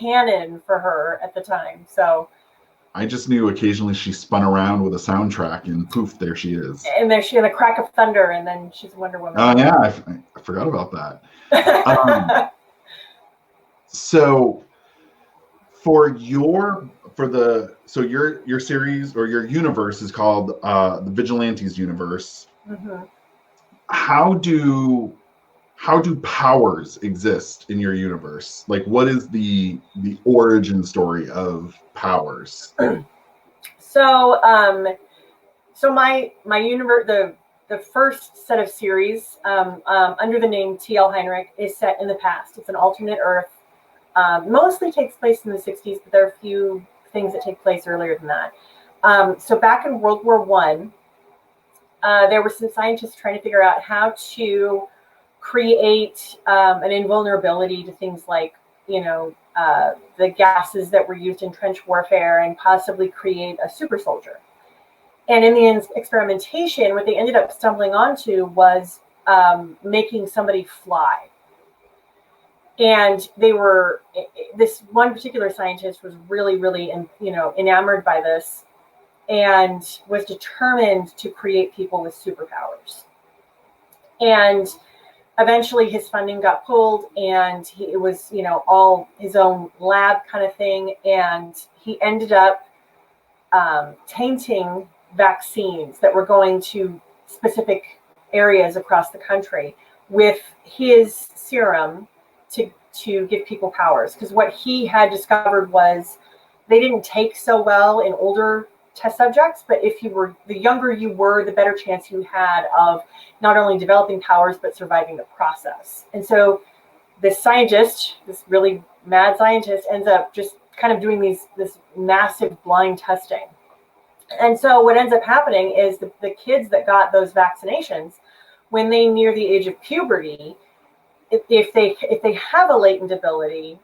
canon for her at the time. So I just knew occasionally she spun around with a soundtrack and poof, there she is. And then she had a crack of thunder, and then she's Wonder Woman. Oh yeah, I forgot about that. So your series or your universe is called the Vigilantes universe. Mm-hmm. How do powers exist in your universe? Like, what is the origin story of powers? So my universe, the first set of series under the name T.L. Heinrich is set in the past. It's an alternate Earth. Mostly takes place in the 60s, but there are a few things that take place earlier than that. So back in World War I, there were some scientists trying to figure out how to create an invulnerability to things like, the gases that were used in trench warfare, and possibly create a super soldier. And in the experimentation, what they ended up stumbling onto was making somebody fly. And this one particular scientist was really, really, enamored by this. and was determined to create people with superpowers. And eventually his funding got pulled, and it was, all his own lab kind of thing. And he ended up tainting vaccines that were going to specific areas across the country with his serum to give people powers. Because what he had discovered was they didn't take so well in older test subjects, but the younger you were, the better chance you had of not only developing powers, but surviving the process. And so this scientist, this really mad scientist, ends up just kind of doing this massive blind testing. And so what ends up happening is the kids that got those vaccinations, when they near the age of puberty, if they have a latent ability,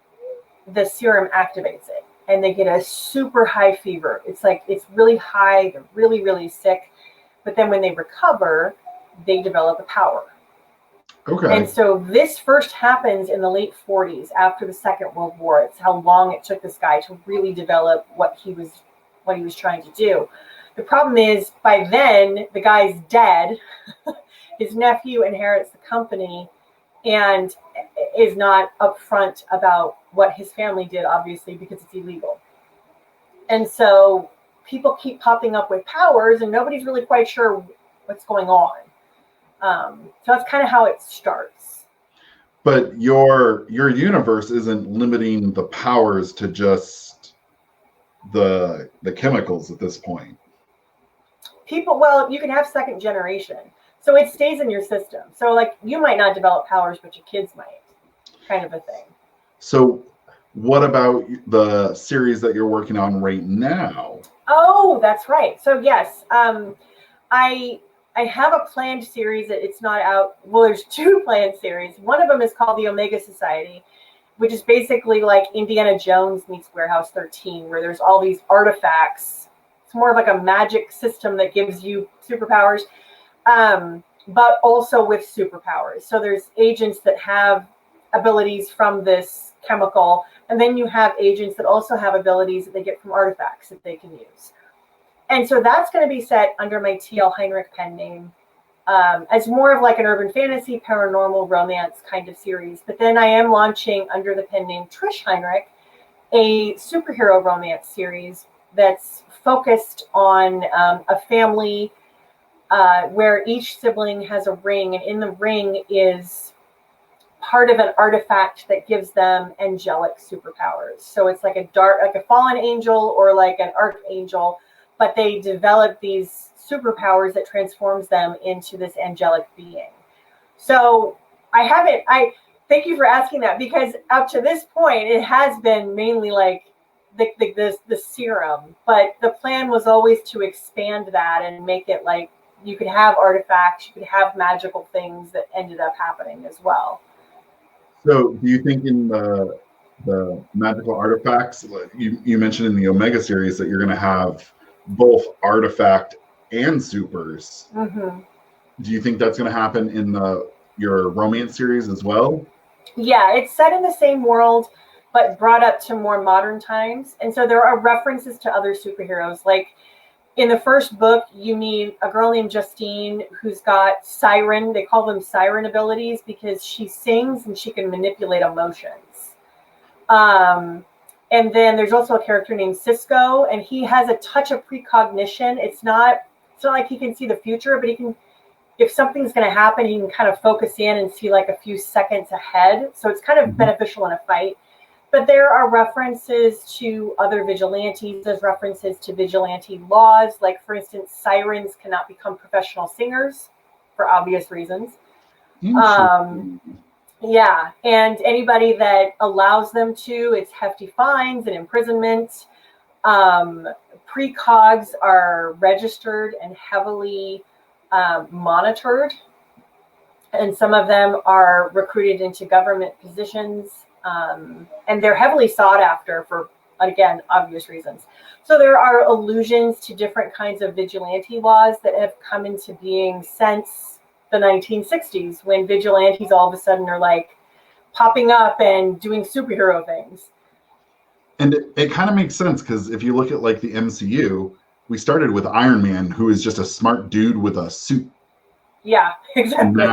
the serum activates it, and they get a super high fever. It's really high. They're really, really sick. But then when they recover, they develop a power. Okay. And so this first happens in the late 40s after the Second World War. It's how long it took this guy to really develop what he was trying to do. The problem is, by then, the guy's dead. His nephew inherits the company and is not upfront about what his family did, obviously, because it's illegal. And so people keep popping up with powers, and nobody's really quite sure what's going on. So that's kind of how it starts. But your universe isn't limiting the powers to just the chemicals at this point. You can have second generation. So it stays in your system. So you might not develop powers, but your kids might, kind of a thing. So what about the series that you're working on right now? Oh, that's right. So yes, I have a planned series that it's not out. Well, there's two planned series. One of them is called the Omega Society, which is basically like Indiana Jones meets Warehouse 13, where there's all these artifacts. It's more of like a magic system that gives you superpowers. But also with superpowers. So there's agents that have abilities from this chemical, and then you have agents that also have abilities that they get from artifacts that they can use. And so that's going to be set under my T.L. Heinrich pen name as more of like an urban fantasy, paranormal romance kind of series. But then I am launching under the pen name Trish Heinrich a superhero romance series that's focused on a family where each sibling has a ring, and in the ring is part of an artifact that gives them angelic superpowers. So it's like a fallen angel or like an archangel, but they develop these superpowers that transforms them into this angelic being. So I thank you for asking that, because up to this point it has been mainly like the serum, but the plan was always to expand that and make it like you could have artifacts, you could have magical things that ended up happening as well. So do you think in the magical artifacts, you mentioned in the Omega series that you're going to have both artifact and supers? Mm-hmm. Do you think that's going to happen in your romance series as well? Yeah, it's set in the same world, but brought up to more modern times. And so there are references to other superheroes. Like in the first book, you meet a girl named Justine who's got siren. They call them siren abilities because she sings and she can manipulate emotions. And then there's also a character named Cisco, and he has a touch of precognition. It's not like he can see the future, but he can, if something's going to happen, he can kind of focus in and see like a few seconds ahead. So it's kind of beneficial in a fight. But there are references to other vigilantes. There's references to vigilante laws. Like, for instance, sirens cannot become professional singers for obvious reasons. Yeah, and anybody that allows them to, it's hefty fines and imprisonment. Precogs are registered and heavily monitored. And some of them are recruited into government positions. And they're heavily sought after for, again, obvious reasons. So there are allusions to different kinds of vigilante laws that have come into being since the 1960s, when vigilantes all of a sudden are like popping up and doing superhero things. And it kind of makes sense, because if you look at like the MCU, we started with Iron Man, who is just a smart dude with a suit. Yeah, exactly.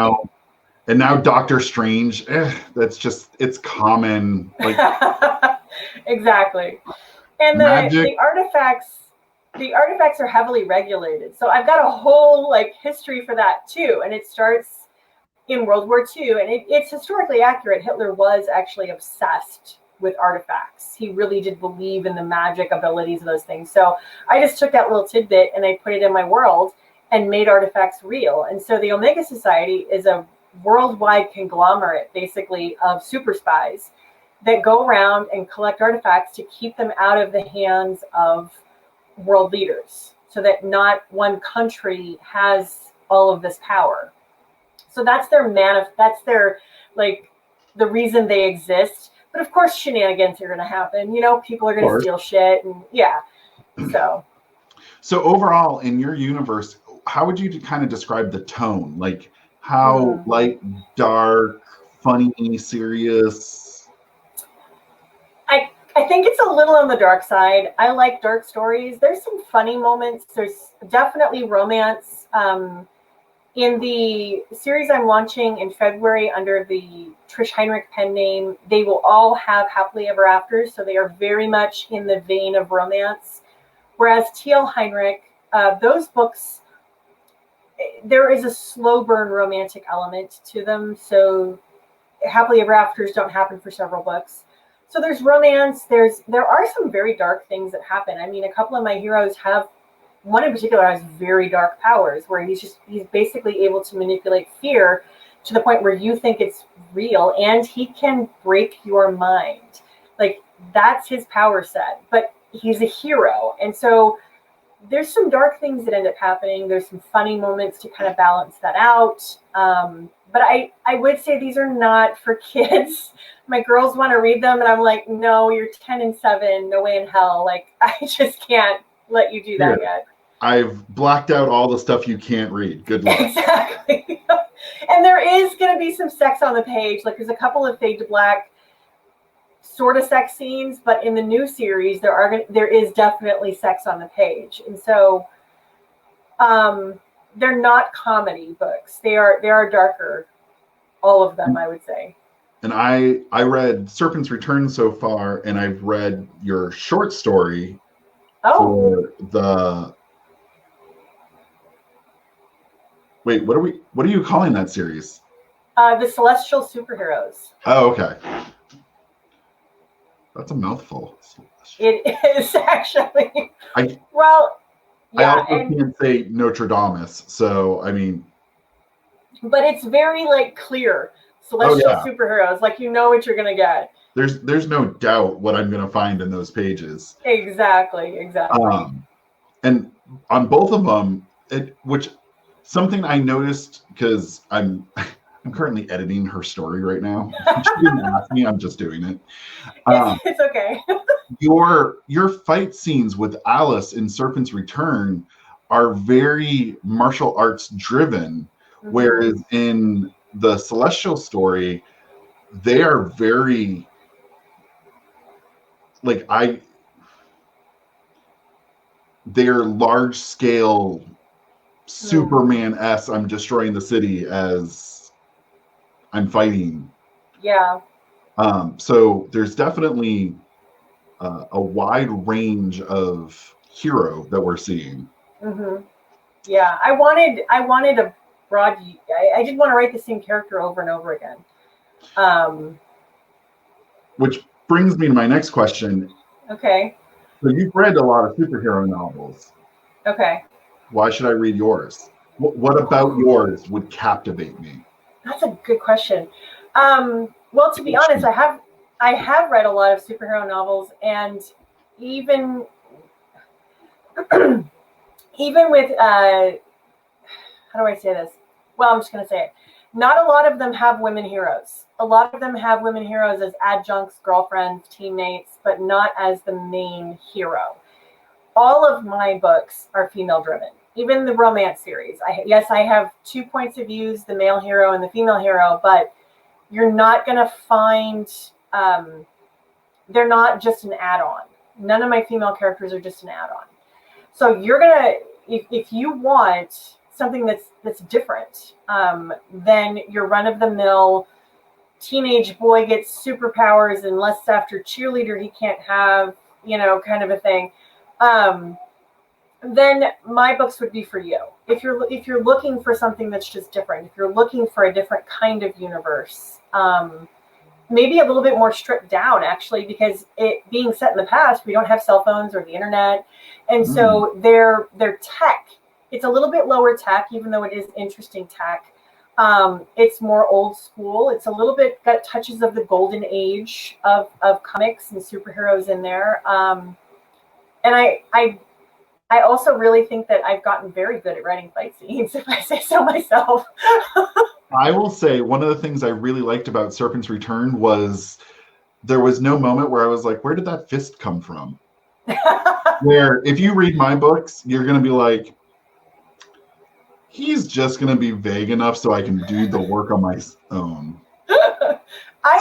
And now Doctor Strange, it's common. Like exactly. And magic. the artifacts are heavily regulated. So I've got a whole like history for that too. And it starts in World War II, and it's historically accurate. Hitler was actually obsessed with artifacts. He really did believe in the magic abilities of those things. So I just took that little tidbit and I put it in my world and made artifacts real. And so the Omega Society is a worldwide conglomerate, basically, of super spies that go around and collect artifacts to keep them out of the hands of world leaders, so that not one country has all of this power. So that's their like the reason they exist. But of course, shenanigans are going to happen. You know, people are going to steal shit, and yeah. So overall, in your universe, how would you kind of describe the tone? Like how light, dark, funny, serious? I think it's a little on the dark side. I like dark stories. There's some funny moments. There's definitely romance. In the series I'm launching in February under the Trish Heinrich pen name, they will all have happily ever afters. So they are very much in the vein of romance. Whereas T.L. Heinrich, those books, there is a slow burn romantic element to them. So happily ever afters don't happen for several books. So there's romance. There are some very dark things that happen. I mean, a couple of my heroes have, one in particular has very dark powers where he's basically able to manipulate fear to the point where you think it's real, and he can break your mind. Like, that's his power set, but he's a hero. And so there's some dark things that end up happening. There's some funny moments to kind of balance that out. But I would say these are not for kids. My girls want to read them, and I'm like, no, you're 10 and 7. No way in hell. Like, I just can't let you do that yet. I've blacked out all the stuff you can't read. Good luck. Exactly. And there is going to be some sex on the page. Like, there's a couple of fade to black sort of sex scenes, but in the new series, there is definitely sex on the page. And so they're not comedy books. They are darker. All of them, I would say. And I read Serpent's Return so far, and I've read your short story for the. Wait, what are you calling that series? The Celestial Superheroes. Oh, okay. That's a mouthful. It is actually. I also can't say Notre Dame, so I mean. But it's very like clear. Celestial Superheroes, like you know what you're gonna get. There's no doubt what I'm gonna find in those pages. Exactly. And on both of them, which something I noticed, because I'm currently editing her story right now. She didn't ask me, I'm just doing it. It's okay. Your fight scenes with Alice in Serpent's Return are very martial arts driven, whereas in the Celestial story, they are very they're large scale Superman-esque, I'm destroying the city as I'm fighting. Yeah. So there's definitely a wide range of hero that we're seeing. Yeah, I wanted a broad. I didn't want to write the same character over and over again. Which brings me to my next question. Okay. So you've read a lot of superhero novels. Okay. Why should I read yours? What about yours would captivate me? That's a good question. Well, to be honest, I have read a lot of superhero novels, and even with how do I say this? Well, I'm just going to say it. Not a lot of them have women heroes. A lot of them have women heroes as adjuncts, girlfriends, teammates, but not as the main hero. All of my books are female driven. Even the romance series. I have 2 points of views, the male hero and the female hero, but you're not going to find, they're not just an add-on. None of my female characters are just an add-on. So you're gonna, if you want something that's different, then your run-of-the-mill teenage boy gets superpowers and lusts after cheerleader he can't have, kind of a thing. Then my books would be for you. If you're looking for something that's just different, if you're looking for a different kind of universe, maybe a little bit more stripped down, actually, because it being set in the past, we don't have cell phones or the internet, and so their tech, it's a little bit lower tech, even though it is interesting tech. It's more old school. It's a little bit got touches of the golden age of comics and superheroes in there. And I also really think that I've gotten very good at writing fight scenes, if I say so myself. I will say one of the things I really liked about Serpent's Return was there was no moment where I was like, where did that fist come from? Where if you read my books, you're going to be like, he's just going to be vague enough so I can do the work on my own. I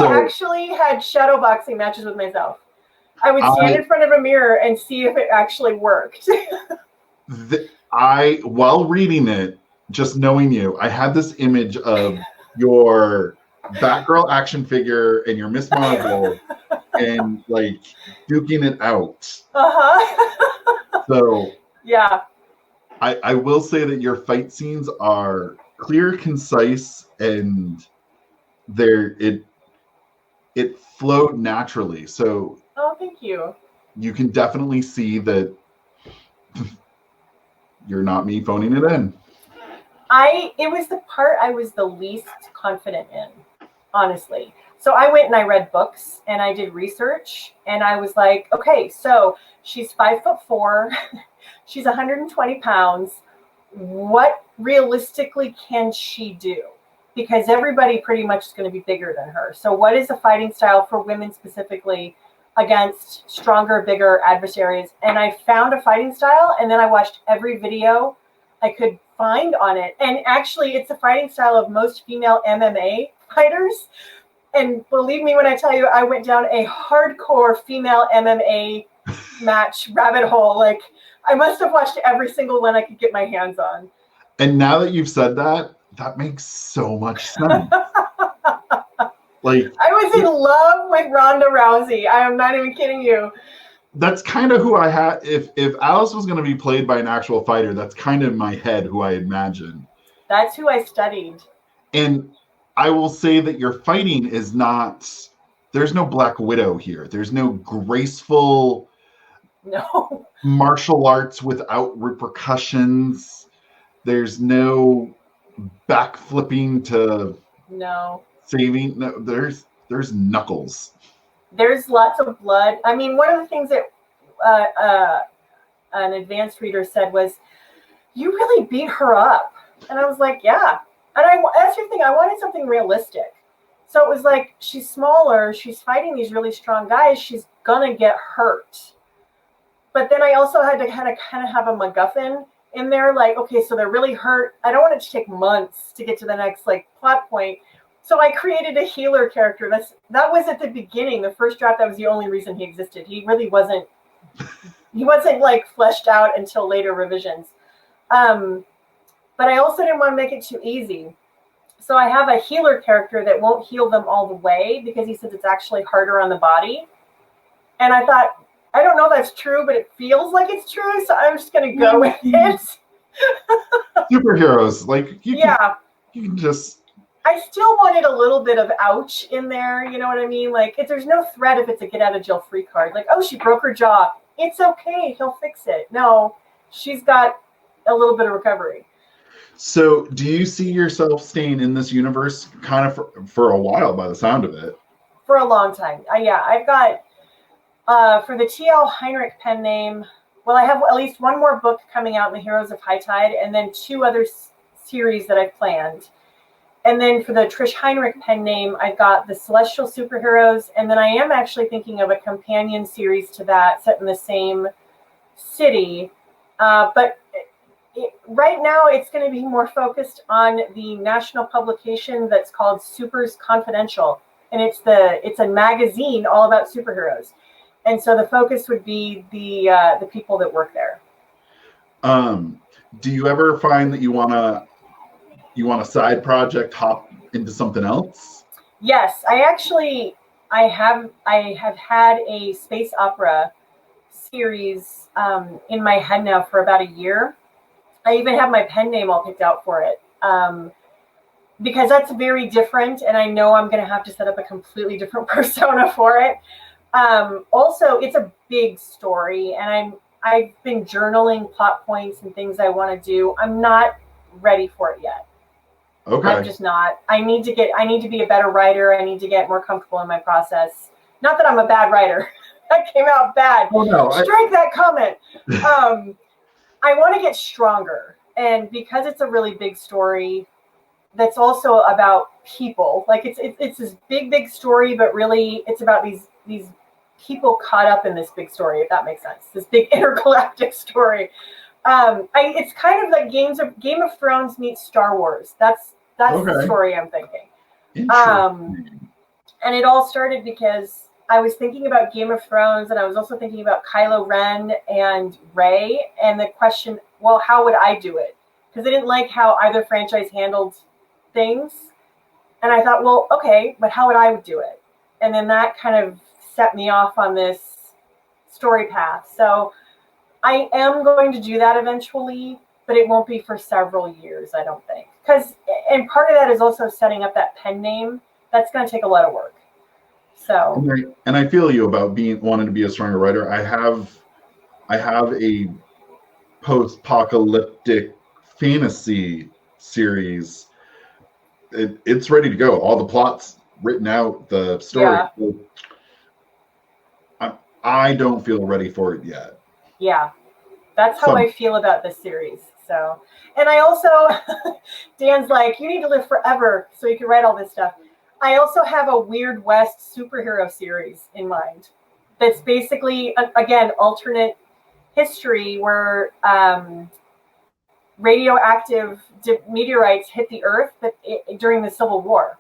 actually had shadow boxing matches with myself. I would stand in front of a mirror and see if it actually worked. While reading it, just knowing you, I had this image of your Batgirl action figure and your Miss Marvel and like duking it out. So yeah, I will say that your fight scenes are clear, concise, and it flowed naturally. So thank you. You can definitely see that you're not me phoning it in. It was the part I was the least confident in, honestly. So I went and I read books and I did research and I was like, okay, so she's 5'4", she's 120 pounds. What realistically can she do? Because everybody pretty much is going to be bigger than her. So what is a fighting style for women specifically against stronger, bigger adversaries? And I found a fighting style and then I watched every video I could find on it. And actually, it's a fighting style of most female MMA fighters. And believe me when I tell you, I went down a hardcore female MMA match rabbit hole. Like, I must have watched every single one I could get my hands on. And now that you've said that, that makes so much sense. Like, I was in love with Ronda Rousey. I am not even kidding you. That's kind of who I had. If Alice was going to be played by an actual fighter, that's kind of in my head who I imagined. That's who I studied. And I will say that your fighting is not, there's no Black Widow here. There's no graceful martial arts without repercussions. There's no backflipping to saving. No, there's knuckles. There's lots of blood. I mean, one of the things that an advanced reader said was, you really beat her up. And I was like, yeah. And that's the thing, I wanted something realistic. So it was like, she's smaller, she's fighting these really strong guys, she's gonna get hurt. But then I also had to kind of have a MacGuffin in there, like, okay, so they're really hurt. I don't want it to take months to get to the next plot point. So I created a healer character. That was at the beginning, the first draft. That was the only reason he existed. He really wasn't. He wasn't fleshed out until later revisions. But I also didn't want to make it too easy. So I have a healer character that won't heal them all the way because he says it's actually harder on the body. And I thought, I don't know if that's true, but it feels like it's true. So I'm just going to go with it. Superheroes, you can just. I still wanted a little bit of ouch in there, you know what I mean? If there's no threat if it's a get out of jail free card. Oh, she broke her jaw. It's okay, he'll fix it. No, she's got a little bit of recovery. So do you see yourself staying in this universe kind of for a while by the sound of it? For a long time. I've got, for the T.L. Heinrich pen name, I have at least one more book coming out in the Heroes of High Tide and then 2 other series that I've planned. And then for the Trish Heinrich pen name, I've got the Celestial Superheroes. And then I am actually thinking of a companion series to that set in the same city. But right now it's going to be more focused on the national publication that's called Supers Confidential. And it's a magazine all about superheroes. And so the focus would be the people that work there. Do you ever find that you want a side project hop into something else? Yes, I have had a space opera series in my head now for about a year. I even have my pen name all picked out for it. Because that's very different, and I know I'm going to have to set up a completely different persona for it. Also, it's a big story, and I've been journaling plot points and things I want to do. I'm not ready for it yet. Okay. I'm just not. I need to be a better writer. I need to get more comfortable in my process. Not that I'm a bad writer. That came out bad. Oh no! Strike that comment. I want to get stronger, and because it's a really big story, that's also about people. Like it's this big story, but really it's about these people caught up in this big story, if that makes sense. This big intergalactic story. It's kind of like Game of Thrones meets Star Wars. That's Okay. the story I'm thinking. Interesting. And it all started because I was thinking about Game of Thrones, and I was also thinking about Kylo Ren and Rey, and the question, well, how would I do it? Because I didn't like how either franchise handled things. And I thought, well, okay, but how would I do it? And then that kind of set me off on this story path. So I am going to do that eventually, but it won't be for several years, I don't think. And part of that is also setting up that pen name. That's going to take a lot of work. So. And I feel you about wanting to be a stronger writer. I have a post-apocalyptic fantasy series. It's ready to go. All the plots written out, the story. Yeah. I don't feel ready for it yet. Yeah, that's how I feel about this series. So, and I also, Dan's like, you need to live forever so you can write all this stuff. I also have a Weird West superhero series in mind. That's basically, again, alternate history where radioactive meteorites hit the Earth during the Civil War.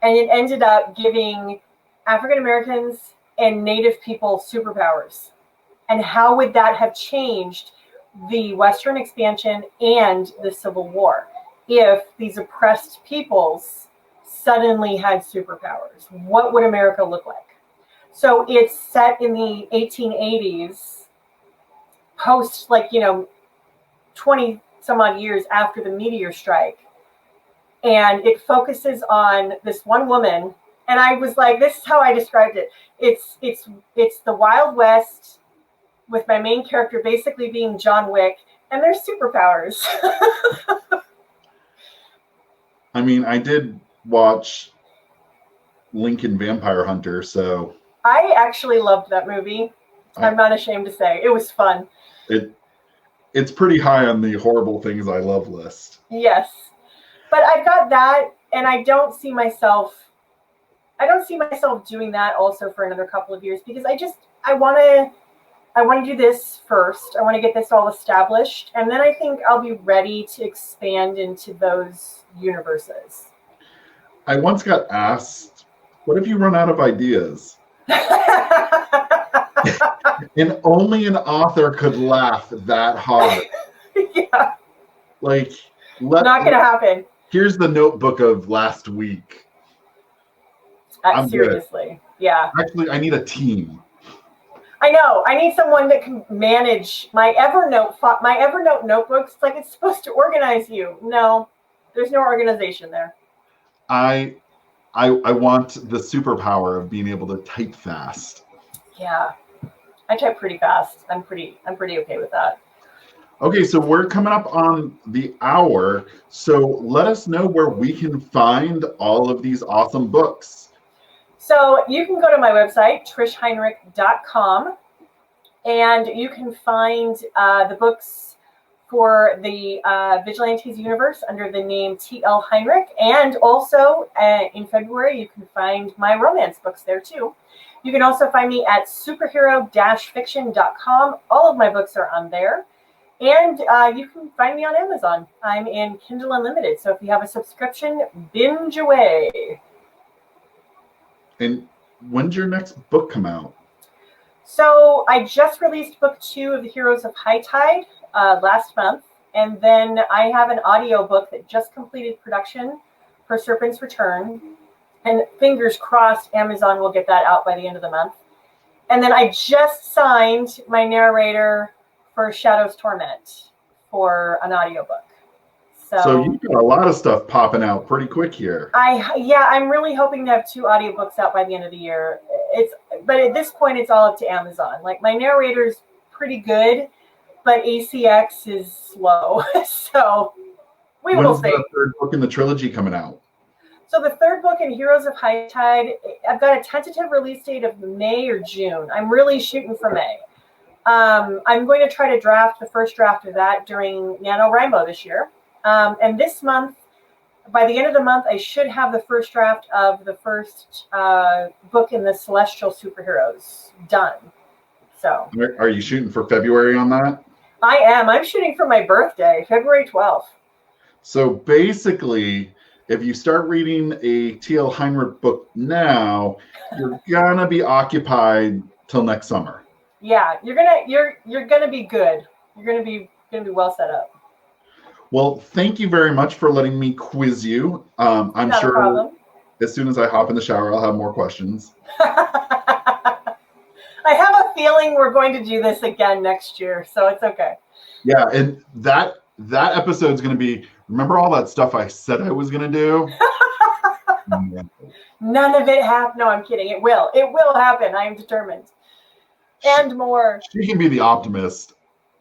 And it ended up giving African Americans and Native people superpowers. And how would that have changed the Western expansion and the Civil War if these oppressed peoples suddenly had superpowers? What would America look like? So it's set in the 1880s, post 20 some odd years after the meteor strike. And it focuses on this one woman. And I was like, this is how I described it. It's the Wild West with my main character basically being John Wick, and there's superpowers. I mean, I did watch Lincoln Vampire Hunter, so I actually loved that movie. I'm not ashamed to say. It was fun. It's pretty high on the horrible things I love list. Yes. But I've got that, and I don't see myself doing that also for another couple of years, because I want to do this first. I want to get this all established, and then I think I'll be ready to expand into those universes. I once got asked, what if you run out of ideas? And only an author could laugh that hard. Yeah. Like, not going to happen. Here's the notebook of last week. Seriously. Good. Yeah. Actually, I need a team. I know. I need someone that can manage my Evernote notebooks. Like, it's supposed to organize you. No, there's no organization there. I want the superpower of being able to type fast. Yeah, I type pretty fast. I'm pretty okay with that. Okay, so we're coming up on the hour. So let us know where we can find all of these awesome books. So you can go to my website, trishheinrich.com, and you can find the books for the Vigilantes universe under the name T.L. Heinrich. And also in February, you can find my romance books there too. You can also find me at superhero-fiction.com. All of my books are on there. And you can find me on Amazon. I'm in Kindle Unlimited. So if you have a subscription, binge away. And when's your next book come out? So I just released book 2 of the Heroes of High Tide. last month. And then I have an audiobook that just completed production for Serpent's Return. And fingers crossed, Amazon will get that out by the end of the month. And then I just signed my narrator for Shadow's Torment for an audiobook. So you've got a lot of stuff popping out pretty quick here. I'm really hoping to have 2 audiobooks out by the end of the year. But at this point, it's all up to Amazon. Like, my narrator's pretty good, but ACX is slow. So we will see. When's the 3rd book in the trilogy coming out? So the 3rd book in Heroes of High Tide, I've got a tentative release date of May or June. I'm really shooting for May. I'm going to try to draft the first draft of that during NaNoWriMo this year. And this month, by the end of the month, I should have the first draft of the first book in the Celestial Superheroes done. So, are you shooting for February on that? I am. I'm shooting for my birthday, February 12th. So basically, if you start reading a T.L. Heinrich book now, you're gonna be occupied till next summer. Yeah, you're gonna be good. You're gonna be well set up. Well, thank you very much for letting me quiz you. I'm Not sure a problem. As soon as I hop in the shower, I'll have more questions. I have a feeling we're going to do this again next year, so it's okay. Yeah, and that episode's going to be, remember all that stuff I said I was going to do? None of it happened. No, I'm kidding. It will. It will happen. I am determined. And more. She can be the optimist.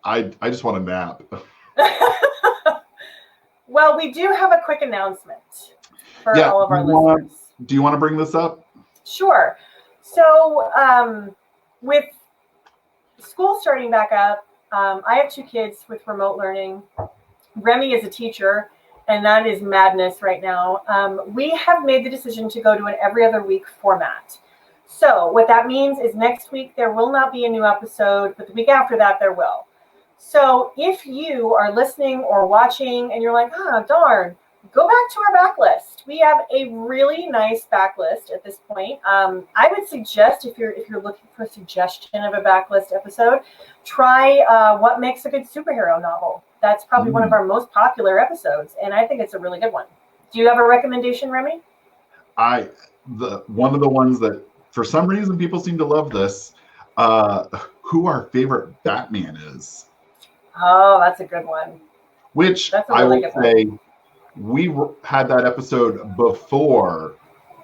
I just want a nap. Well, we do have a quick announcement for all of our listeners. Do you want to bring this up? Sure. So with school starting back up, I have 2 kids with remote learning. Remy is a teacher, and that is madness right now. We have made the decision to go to an every other week format. So what that means is next week there will not be a new episode, but the week after that there will. So if you are listening or watching and you're like, darn, go back to our backlist. We have a really nice backlist at this point. I would suggest if you're looking for a suggestion of a backlist episode, try What Makes a Good Superhero Novel. That's probably one of our most popular episodes, and I think it's a really good one. Do you have a recommendation, Remy? One of the ones that for some reason people seem to love this, who our favorite Batman is. Oh, that's a good one. Which I will say, we had that episode before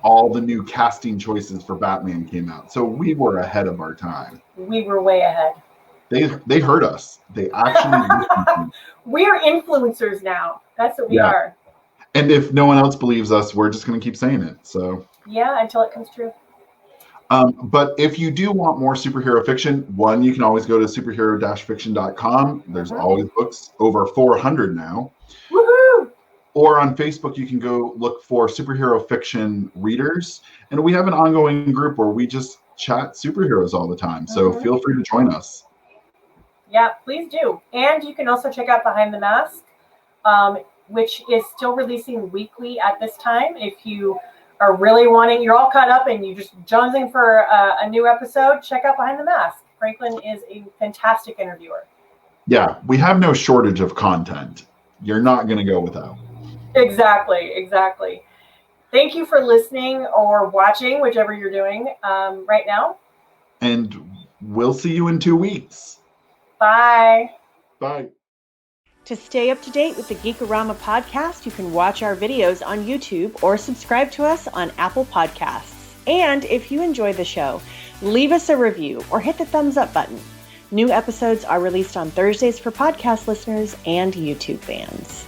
all the new casting choices for Batman came out. So we were ahead of our time. We were way ahead. They heard us. They actually We're influencers now. That's what we are. And if no one else believes us, we're just going to keep saying it. So yeah, until it comes true. But if you do want more superhero fiction, you can always go to superhero-fiction.com. There's always books, over 400 now. Woohoo! Or on Facebook, you can go look for superhero fiction readers. And we have an ongoing group where we just chat superheroes all the time. So feel free to join us. Yeah, please do. And you can also check out Behind the Mask, which is still releasing weekly at this time. If you are really you're all caught up and you just jonesing for a new episode, check out Behind the Mask. Franklin is a fantastic interviewer. Yeah, we have no shortage of content. You're not going to go without. Exactly. Thank you for listening or watching, whichever you're doing right now. And we'll see you in 2 weeks. Bye. Bye. To stay up to date with the Geekorama podcast, you can watch our videos on YouTube or subscribe to us on Apple Podcasts. And if you enjoy the show, leave us a review or hit the thumbs up button. New episodes are released on Thursdays for podcast listeners and YouTube fans.